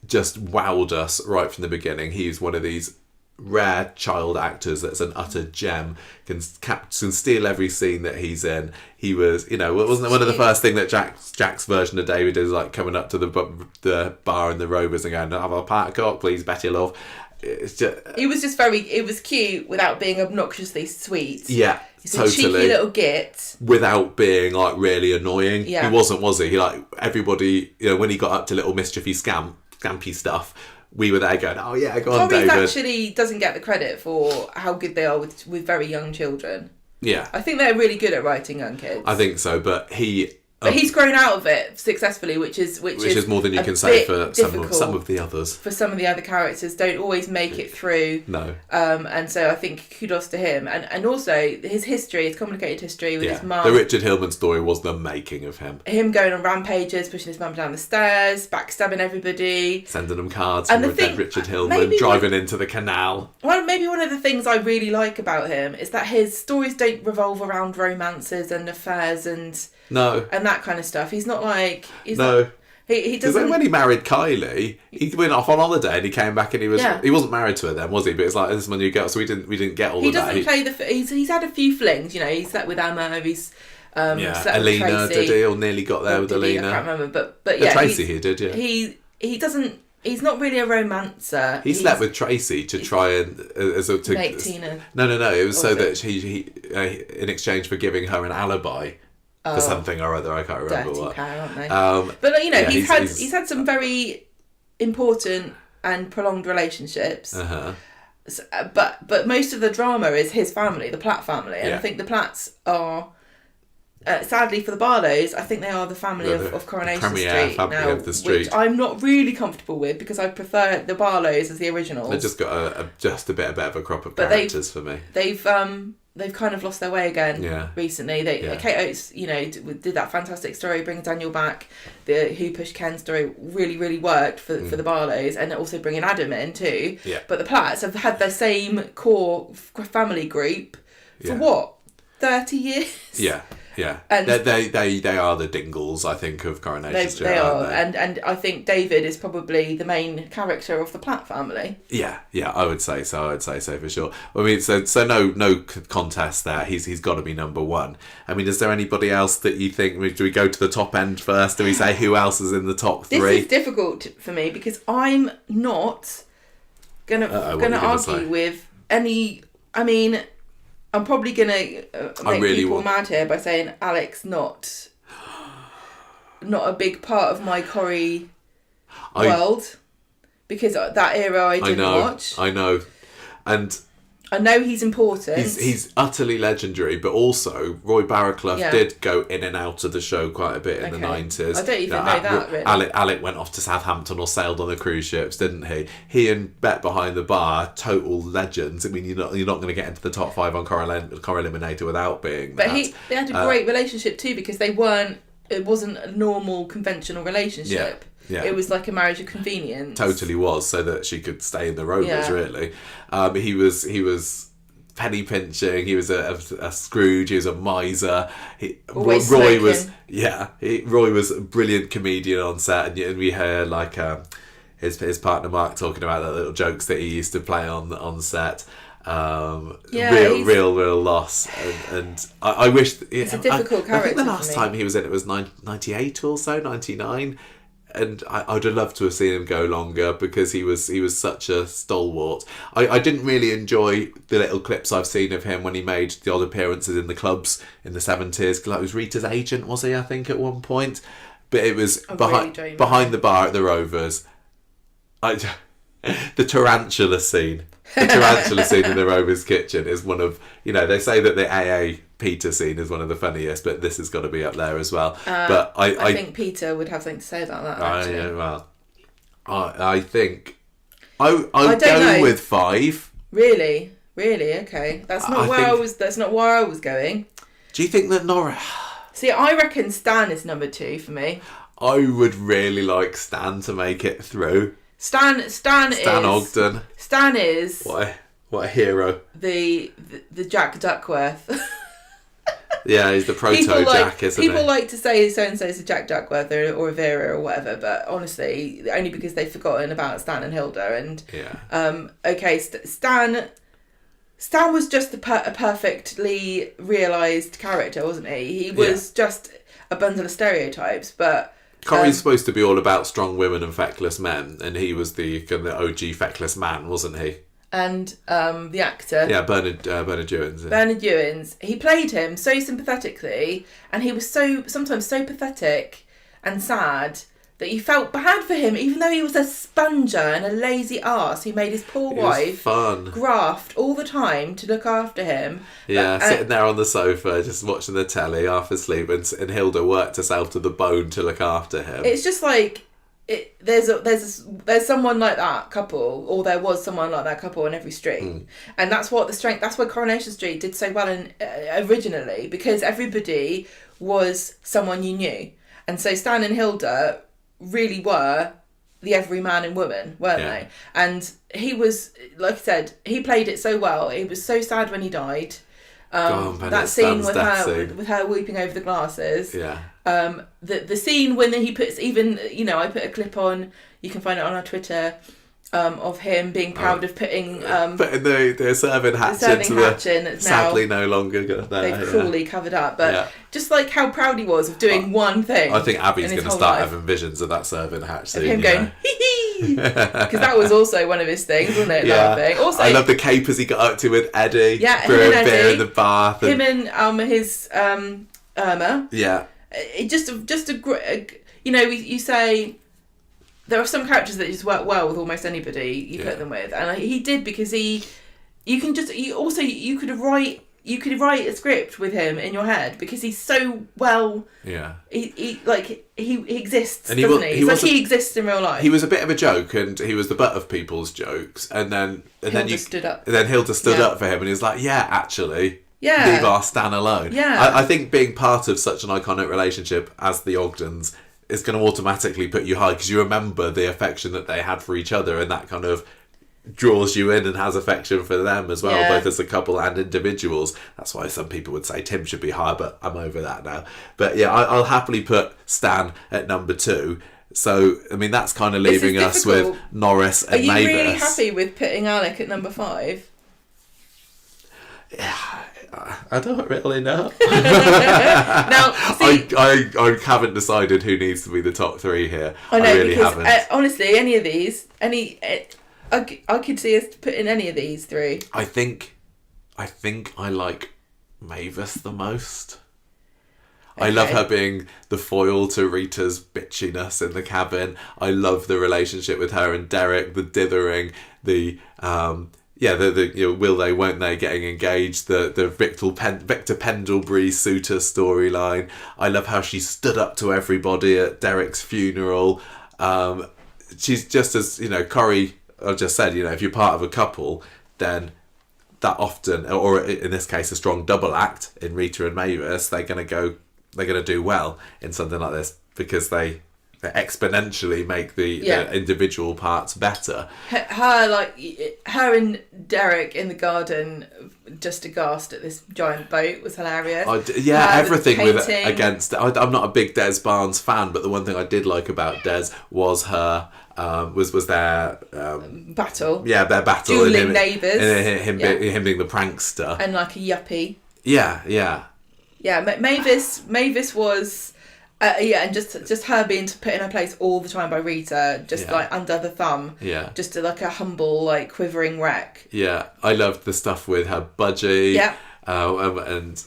just wowed us right from the beginning. He's one of these rare child actors that's an utter gem, can steal every scene that he's in. He was, wasn't one of the first thing that Jack's version of David is like coming up to the bar in the Rovers and going, have a part of cock, please, Betty love. It's just, he was just it was cute without being obnoxiously sweet. Yeah, he's a cheeky little git. Without being like really annoying. Yeah. He wasn't, was he? He everybody, when he got up to little mischiefy scampy stuff, we were there going, oh yeah, go on, David. Corrie actually doesn't get the credit for how good they are with very young children. Yeah. I think they're really good at writing young kids. I think so, but he's grown out of it successfully, which is more than you can say for some of the others. For some of the other characters, don't always make it through. No. And so I think kudos to him, and also his complicated history with his mum. The Richard Hillman story was the making of him. Him going on rampages, pushing his mum down the stairs, backstabbing everybody, sending them cards from dead Richard Hillman, driving into the canal. Well, maybe one of the things I really like about him is that his stories don't revolve around romances and affairs and that kind of stuff. He's not like he doesn't. Because when he married Kylie, he went off on holiday and he came back and he wasn't married to her then, was he? But it's like, this is my new girl, so we didn't get all of that. He doesn't play he's had a few flings, he slept with Emma, he's Alina, did he? Or nearly got there with Alina. I can't remember, but yeah, Tracy he did, yeah. He doesn't. He's not really a romancer. He slept with Tracy to try and to make Tina. No. It was that he in exchange for giving her an alibi. For something or other, I can't remember dirty what. Pair, aren't they? But he's had some very important and prolonged relationships. So, but most of the drama is his family, the Platt family, and I think the Platts are. Sadly for the Barlows, I think they are the family of Coronation Street now, of the street. Which I'm not really comfortable with because I prefer the Barlows as the originals. They've just got a bit of a crop of characters for me. They've kind of lost their way again recently. Kate Oates, did that fantastic story, bringing Daniel back. The Who Pushed Ken story really, really worked for the Barlows, and also bringing Adam in too. Yeah. But the Platts have had their same core family group for 30 years? Yeah. Yeah, and they are the Dingles, I think, of Coronation Street. They are, and I think David is probably the main character of the Platt family. Yeah, I would say so. For sure. I mean, so no contest there. He's got to be number one. I mean, is there anybody else that you think? Do we go to the top end first? Do we say who else is in the top three? This is difficult for me because I'm not gonna argue with any. I mean. I'm probably going to make people mad here by saying Alex not a big part of my Corrie world because that era I didn't watch. I know. And I know he's important. He's utterly legendary, but also Roy Barraclough did go in and out of the show quite a bit in the 90s. I don't even know that, really. Alec went off to Southampton or sailed on the cruise ships, didn't he? He and Bet Behind the Bar, total legends. I mean, you're not going to get into the top 5 on Corrieliminator without being But they had a great relationship too because it wasn't a normal, conventional relationship. Yeah. It was like a marriage of convenience. Totally was, so that she could stay in the Rovers, really. He was penny pinching, he was a Scrooge, he was a miser. Roy was a brilliant comedian on set, and we heard like his partner Mark talking about the little jokes that he used to play on set. Real loss, and I wish it's a difficult character. I think the last time he was in it was 98 or so, 99. I'd have loved to have seen him go longer because he was such a stalwart. I didn't really enjoy the little clips I've seen of him when he made the odd appearances in the clubs in the 70s. Like, it was Rita's agent, was he, I think, at one point? But it was behind the bar at the Rovers. The tarantula scene. The tarantula scene in the Rovers kitchen is one of, they say that the AA Peter scene is one of the funniest, but this has got to be up there as well. But I think Peter would have something to say about that, actually. Yeah, well, I think I'd go with 5. Really? Okay. That's not where I was going. Do you think that Norris... See, I reckon Stan is number 2 for me. I would really like Stan to make it through. Stan Ogden. Stan is... What a hero. The Jack Duckworth. Yeah, he's the proto-Jack, isn't he? People like to say so-and-so's a Jack Duckworth or a Vera or whatever, but honestly, only because they've forgotten about Stan and Hilda. And okay, Stan was just a perfectly realised character, wasn't he? He was just a bundle of stereotypes, but... Corrie's supposed to be all about strong women and feckless men, and he was the OG feckless man, wasn't he? And the actor... Yeah, Bernard Ewins. Yeah. Bernard Ewins. He played him so sympathetically, and he was sometimes so pathetic and sad that you felt bad for him, even though he was a sponger and a lazy arse who made his poor wife graft all the time to look after him. Yeah, sitting there on the sofa, just watching the telly, half asleep, and Hilda worked herself to the bone to look after him. It's just like... There's someone like that couple, or there was someone like that couple on every street, and that's why Coronation Street did so well originally, because everybody was someone you knew, and so Stan and Hilda really were the everyman and woman, weren't they? And he was, like I said, he played it so well. It was so sad when he died. That scene with her weeping over the glasses. Yeah. The scene when he puts I put a clip on, you can find it on our Twitter, of him being proud of putting the serving hatch into the sadly no longer there. They've cruelly covered up, but just like how proud he was of doing one thing. I think Abby's going to start having visions of that serving hatch soon. Of him going hee hee, because that was also one of his things, wasn't it? Yeah. Also, I love the capers he got up to with Eddie. Yeah, him and Eddie. Beer in the bath. Him and his Irma. Yeah. It just a you say there are some characters that just work well with almost anybody you put them with, and he did, because you could write a script with him in your head, because he's so well. Yeah. He exists, and he exists in real life. He was a bit of a joke, and he was the butt of people's jokes, and then Hilda stood up. And then Hilda stood up for him, and he was like, "Yeah, actually." Yeah. Leave our Stan alone. Yeah. I think being part of such an iconic relationship as the Ogdens is going to automatically put you high, because you remember the affection that they had for each other, and that kind of draws you in and has affection for them as well, both as a couple and individuals. That's why some people would say Tim should be higher, but I'm over that now. But yeah, I'll happily put Stan at number 2. So, I mean, that's kind of leaving us with Norris and Mavis. Are you really happy with putting Alec at number 5? Yeah. I don't really know. Now, see, I haven't decided who needs to be the top 3 here. I really haven't. Honestly, any of these, I could see us putting any of these 3. I think I like Mavis the most. Okay. I love her being the foil to Rita's bitchiness in the cabin. I love the relationship with her and Derek, the dithering, the will they, won't they, getting engaged, the Victor Pendlebury suitor storyline. I love how she stood up to everybody at Derek's funeral. She's just as, Corrie, I just said, if you're part of a couple, then that often, or in this case, a strong double act in Rita and Mavis, they're going to do well in something like this, because they exponentially make the individual parts better. Her and Derek in the garden, just aghast at this giant boat, was hilarious. Everything with it against. I'm not a big Des Barnes fan, but the one thing I did like about Des was her was their battle. Yeah, their battle. Dueling neighbours. Him being the prankster and like a yuppie. Yeah. Yeah, Mavis was And just her being put in her place all the time by Rita, just like under the thumb. Yeah. Just like a humble, like quivering wreck. Yeah, I loved the stuff with her budgie. Yeah. And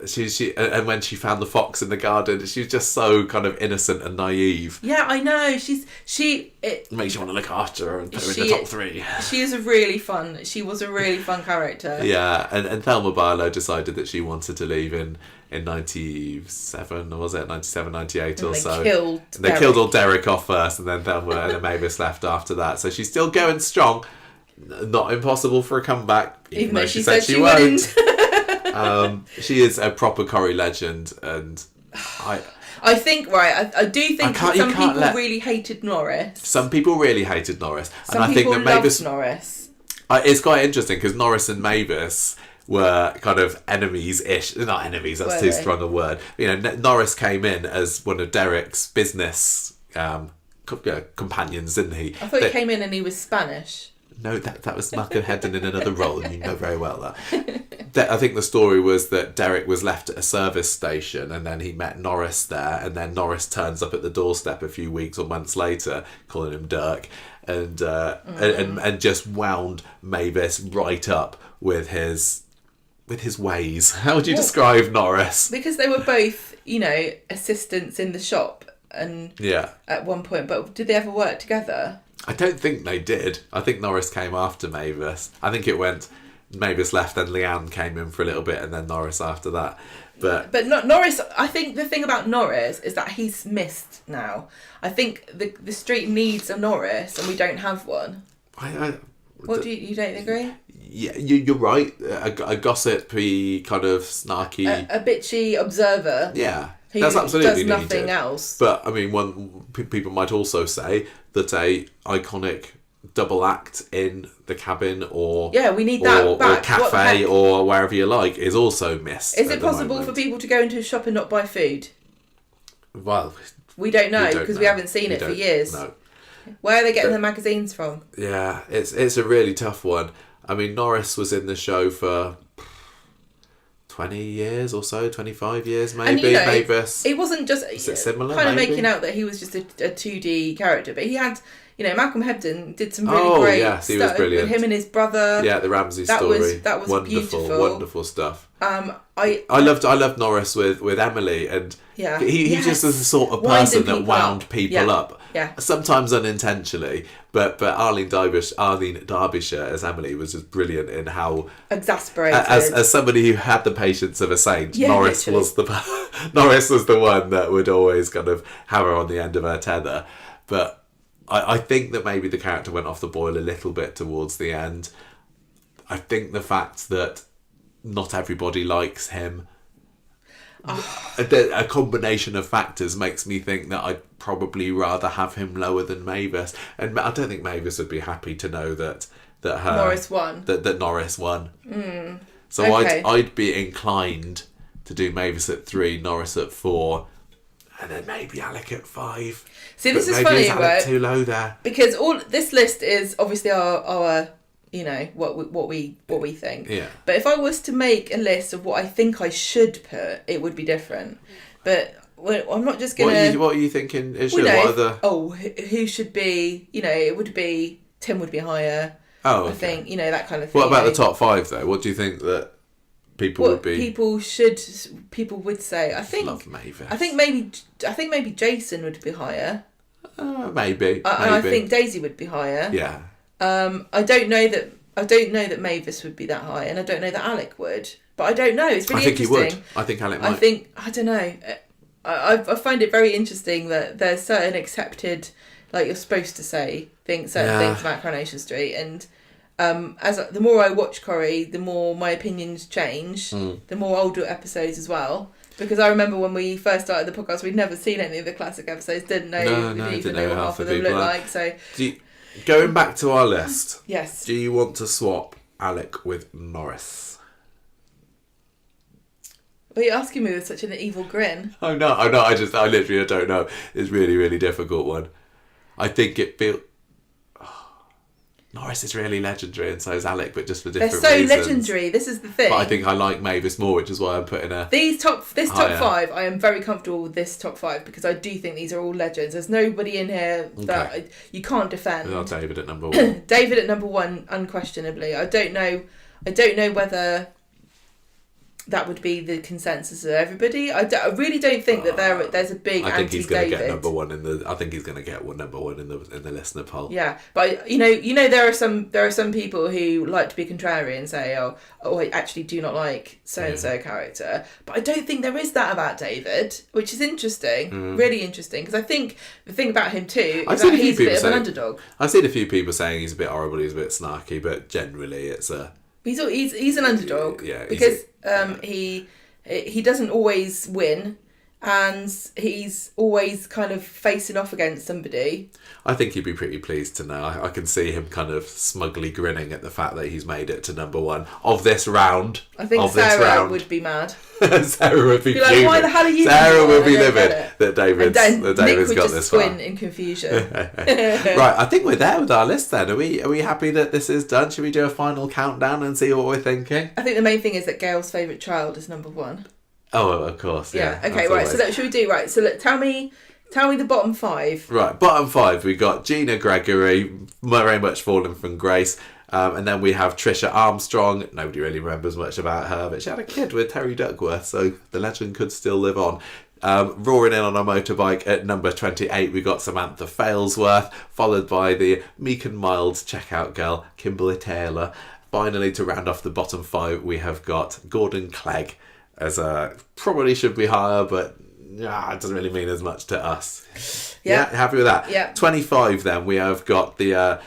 she and when she found the fox in the garden, she was just so kind of innocent and naive. Yeah, I know. It makes you want to look after her and put her in the top 3. She was a really fun character. Yeah, and Thelma Barlow decided that she wanted to leave in 97, or was it 97, 98 or so. They killed old Derek off first, and then Thelma and then Mavis left after that. So she's still going strong. Not impossible for a comeback, even though she said she won't. She is a proper Corrie legend, and I think I do think some people really hated Norris. Some people really hated Norris, and I think that Mavis. Norris. It's quite interesting because Norris and Mavis were kind of enemies-ish. Not enemies, that's too strong a word. You know, Norris came in as one of Derek's business companions, didn't he? I thought he came in and he was Spanish. No, that was Malcolm Hedden in another role, and you know very well that. I think the story was that Derek was left at a service station, and then he met Norris there, and then Norris turns up at the doorstep a few weeks or months later, calling him Dirk, and just wound Mavis right up with his ways. How would you describe Norris? Because they were both, assistants in the shop, and at one point, but did they ever work together? I don't think they did. I think Norris came after Mavis. I think it went Mavis left, then Leanne came in for a little bit, and then Norris after that. But not Norris. I think the thing about Norris is that he's missed now. I think the street needs a Norris, and we don't have one. What do you don't agree? Yeah, you're right. A gossipy kind of snarky, a bitchy observer. Yeah. That's absolutely does nothing else. But I mean, people might also say that a iconic double act in the cabin or we need that back. Or cafe or wherever you like is also missed. Is it possible for people to go into a shop and not buy food? Well, we don't know because we haven't seen it for years. No. Where are they getting the magazines from? Yeah, it's a really tough one. I mean, Norris was in the show for 20 years or so, 25 years maybe. Mavis. It wasn't just similar, kind of maybe? making out that he was just a 2D character, but he had, Malcolm Hebden did some really great stuff. He was brilliant. With him and his brother. Yeah, the Ramsey story. That was wonderful stuff. I loved Norris with Emily, and he just was the sort of person that wound people up. Yeah. Sometimes unintentionally, but Arlene Derbyshire as Emily was just brilliant in how exasperated. As somebody who had the patience of a saint, Norris was the one that would always kind of have her on the end of her tether. But I think that maybe the character went off the boil a little bit towards the end. I think the fact that not everybody likes him. A combination of factors makes me think that I'd probably rather have him lower than Mavis, and I don't think Mavis would be happy to know that Norris won. That Norris won. So okay. I'd be inclined to do Mavis at 3, Norris at 4, and then maybe Alec at 5. See, this is funny, right? Too low there because all this list is obviously our what we think. Yeah. But if I was to make a list of what I think I should put, it would be different. But I'm not just gonna. What are you thinking? Who should be? It would be Tim would be higher. Oh, okay. I think that kind of thing. What about the top 5 though? What do you think that people would be? People would say. I think. Love Mavis. I think maybe Jason would be higher. Maybe. And I think Daisy would be higher. Yeah. I don't know that Mavis would be that high, and I don't know that Alec would. But I don't know. It's really interesting. I think he would. I think Alec might. I don't know. I find it very interesting that there's certain accepted, like you're supposed to say certain things about Coronation Street, and the more I watch Corrie, the more my opinions change. The more older episodes as well. Because I remember when we first started the podcast, we'd never seen any of the classic episodes. Didn't know what half of them looked like. So. Going back to our list, yes. Do you want to swap Alec with Norris? Are you asking me with such an evil grin? Oh no! I literally don't know. It's really, really difficult one. I think it feels. Norris is really legendary, and so is Alec, but just for different They're so reasons. legendary. This is the thing. But I think I like Mavis more, which is why I'm putting her. This top 5, I am very comfortable with this top 5 because I do think these are all legends. There's nobody in here that you can't defend. Well, David at number 1. David at number 1, unquestionably. I don't know whether that would be the consensus of everybody. I really don't think that there's a big anti-David. I think he's going to get number 1 in the. I think he's going to get number 1 in the listener poll. Yeah, but there are some people who like to be contrarian and say, oh, I actually do not like so and so character. But I don't think there is that about David, which is interesting, really interesting. Because I think the thing about him too is that he's a bit of an underdog. I've seen a few people saying he's a bit horrible, he's a bit snarky, but generally it's a. He's an underdog because he doesn't always win, and he's always kind of facing off against somebody. I think he'd be pretty pleased to know. I can see him kind of smugly grinning at the fact that he's made it to number 1 of this round. I think Sarah would be mad. Sarah would be like, why the hell are you? Sarah would be livid that David's Nick would got just this far. squint in confusion. Right, I think we're there with our list then. Are we happy that this is done? Should we do a final countdown and see what we're thinking? I think the main thing is that Gail's favourite child is number 1. Oh, of course, yeah. Okay, right. Always. So should we do right? So tell me the bottom 5. Right, bottom 5. We got Gina Gregory, very much fallen from grace. And then we have Trisha Armstrong. Nobody really remembers much about her, but she had a kid with Terry Duckworth, so the legend could still live on. Roaring in on a motorbike at number 28, we got Samantha Failsworth, followed by the meek and mild checkout girl, Kimberly Taylor. Finally, to round off the bottom 5, we have got Gordon Clegg, as probably should be higher, but it doesn't really mean as much to us. Yeah, happy with that? Yeah. 25 then, we have got the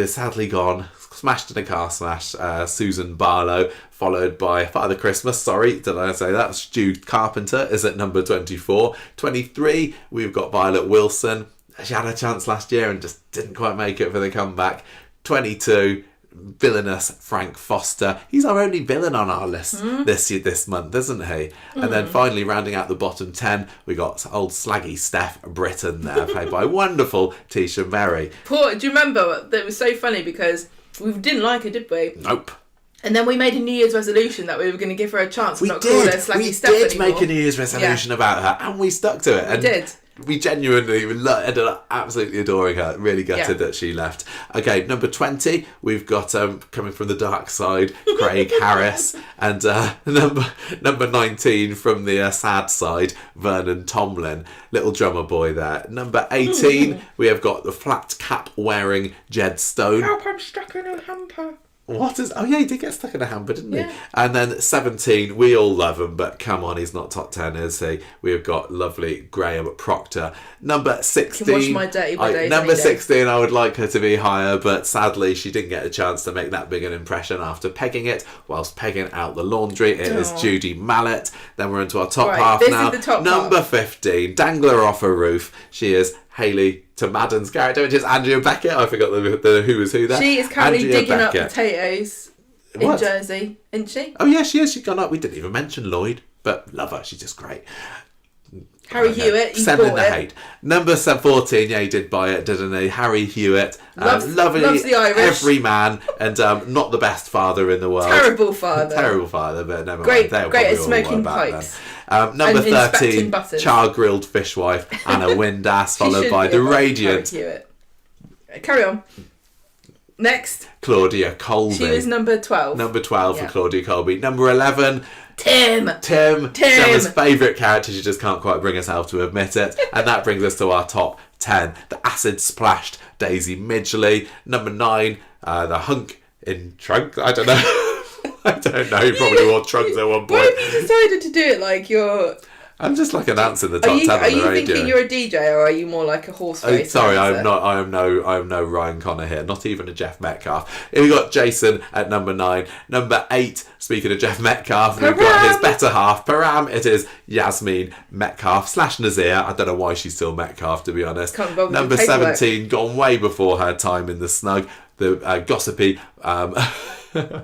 sadly gone, smashed in a car smash, Susan Barlow, followed by Father Christmas, sorry, did I say that? Stu Carpenter is at number 24. 23, we've got Violet Wilson. She had a chance last year and just didn't quite make it for the comeback. 22, villainous Frank Foster. He's our only villain on our list this month, isn't he? And then finally, rounding out the bottom 10, we got old slaggy Steph Britton there, played by wonderful Tisha Merry. Do you remember? That was so funny because we didn't like her, did we? Nope. And then we made a New Year's resolution that we were going to give her a chance and not call her Slaggy Steph anymore. We did make a New Year's resolution about her, and we stuck to it. We did. We genuinely ended up absolutely adoring her. Really gutted that she left. Okay, number 20, we've got coming from the dark side, Craig Harris, and number 19 from the sad side, Vernon Tomlin, little drummer boy there. Number 18, we have got the flat cap wearing Jed Stone. Help, I'm stuck in a hamper. What is... Oh, yeah, he did get stuck in a hamper, didn't he? And then 17, we all love him, but come on, he's not top 10, is he? We have got lovely Graham Proctor. Number 16... Can wash my dirty days number 16, I would like her to be higher, but sadly, she didn't get a chance to make that big an impression after pegging it, whilst pegging out the laundry. It is Judy Mallet. Then we're into our top half now. This is the top number half. 15, Dangler Off a Roof. She is Hayley to Madden's character, which is Andrea Beckett. I forgot the who was who there. She is currently Andrea digging Beckett. up potatoes in Jersey, isn't she? Oh yeah, she is. She's gone up. We didn't even mention Lloyd, but love her. She's just great. Harry Hewitt, he sending bought the it. hate. Number 14, yeah, he did buy it, didn't he? Harry Hewitt, lovely, loves the Irish. every man, and not the best father in the world. Terrible father. Terrible father, but never great, mind. great at smoking pipes. Number 13, buttons. char-grilled fishwife, Anna Windass, followed by the radiant. Harry Hewitt. Carry on. Next, Claudia Colby. she was number 12. Number 12 for Claudia Colby. Number 11, Tim. Gemma's favourite character. She just can't quite bring herself to admit it. And that brings us to our top 10. The acid splashed Daisy Midgley. Number 9, the hunk in trunks. I don't know. I don't know. He probably wore trunks at one point. Why have you decided to do it like you're... I'm just like announcing the top 10 on the radio. Are you thinking you're a DJ, or are you more like a horse racer? Sorry, I'm not. I am no Ryan Connor here. Not even a Jeff Metcalf. Here we got Jason at number 9. Number 8. Speaking of Jeff Metcalf, we've got his better half, Param. It is Yasmin Metcalf / Nazir. I don't know why she's still Metcalf, to be honest. Number 17, gone way before her time in the snug. The gossipy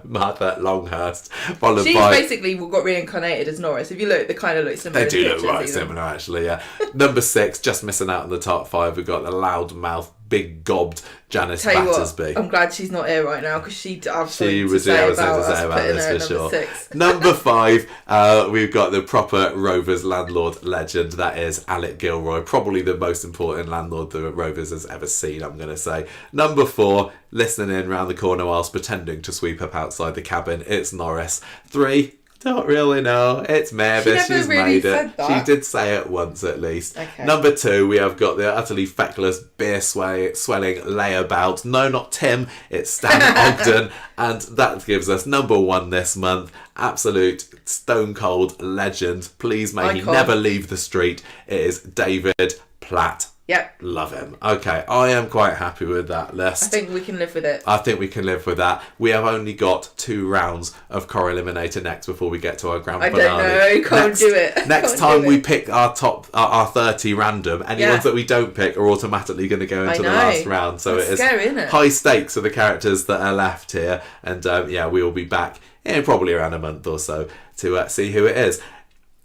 Martha Longhurst, followed She's by... basically got reincarnated as Norris. If you look, they kind of look similar. They do look right similar, actually, yeah. Number 6, just missing out on the top 5, we've got the loudmouth big gobbed Janice Tell you Battersby. what, I'm glad she's not here right now because she'd have something was to say about us putting this her for at sure. 6. Number 5, we've got the proper Rovers landlord legend. That is Alec Gilroy, probably the most important landlord the Rovers has ever seen, I'm going to say. Number 4, listening in round the corner whilst pretending to sweep up outside the cabin, it's Norris. 3, don't really know. It's Mavis. She's really made said it. that. She did say it once at least. Okay. Number 2, we have got the utterly feckless, beer swelling layabout. No, not Tim. It's Stan Ogden. And that gives us number 1 this month. Absolute stone cold legend. Please may he never leave the street. It is David Platt. Yep. Love him. Okay, I am quite happy with that list. I think we can live with it. I think we can live with that. We have only got 2 rounds of Corrieliminator next before we get to our grand finale. I don't know. You can't do it. Next time we pick our top, our 30 random. Any ones that we don't pick are automatically going to go into the last round. So That's scary, isn't it? High stakes for the characters that are left here. And we will be back in probably around a month or so to see who it is.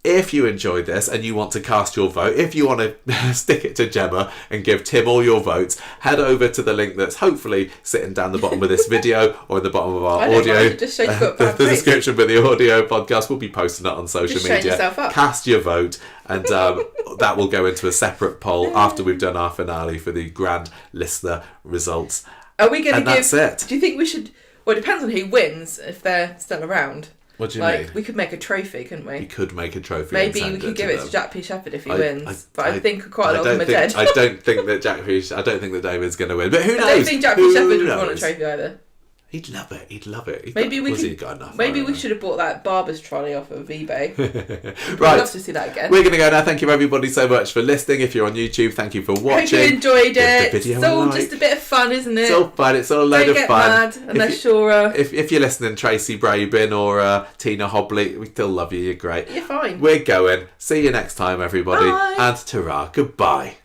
If you enjoyed this and you want to cast your vote, if you want to stick it to Gemma and give Tim all your votes, head over to the link that's hopefully sitting down the bottom of this video or in the bottom of our audio. Just show you've got bad the description for the audio podcast. We'll be posting it on social media. Yourself up. Cast your vote, and that will go into a separate poll after we've done our finale for the grand listener results. Are we going to give? That's it. Do you think we should? Well, it depends on who wins if they're still around. What do you mean? We could make a trophy, couldn't we? We could make a trophy. Maybe we could give it to Jack P. Shepherd if he wins. But I think quite a lot of them are dead. I don't think that I don't think that David's going to win. But who knows? I don't think Jack P. Shepherd would want a trophy either. He'd love it. He'd love it. Maybe we should have bought that barber's trolley off of eBay. Right. I'd love to see that again. We're going to go now. Thank you everybody so much for listening. If you're on YouTube, thank you for watching. Hope you enjoyed it. It's all just a bit of fun, isn't it? It's all fun. It's all a load of fun. Don't get mad unless you're... If you're listening, Tracy Brabin or Tina Hobley, we still love you. You're great. You're fine. We're going. See you next time, everybody. Bye. And ta-ra. Goodbye.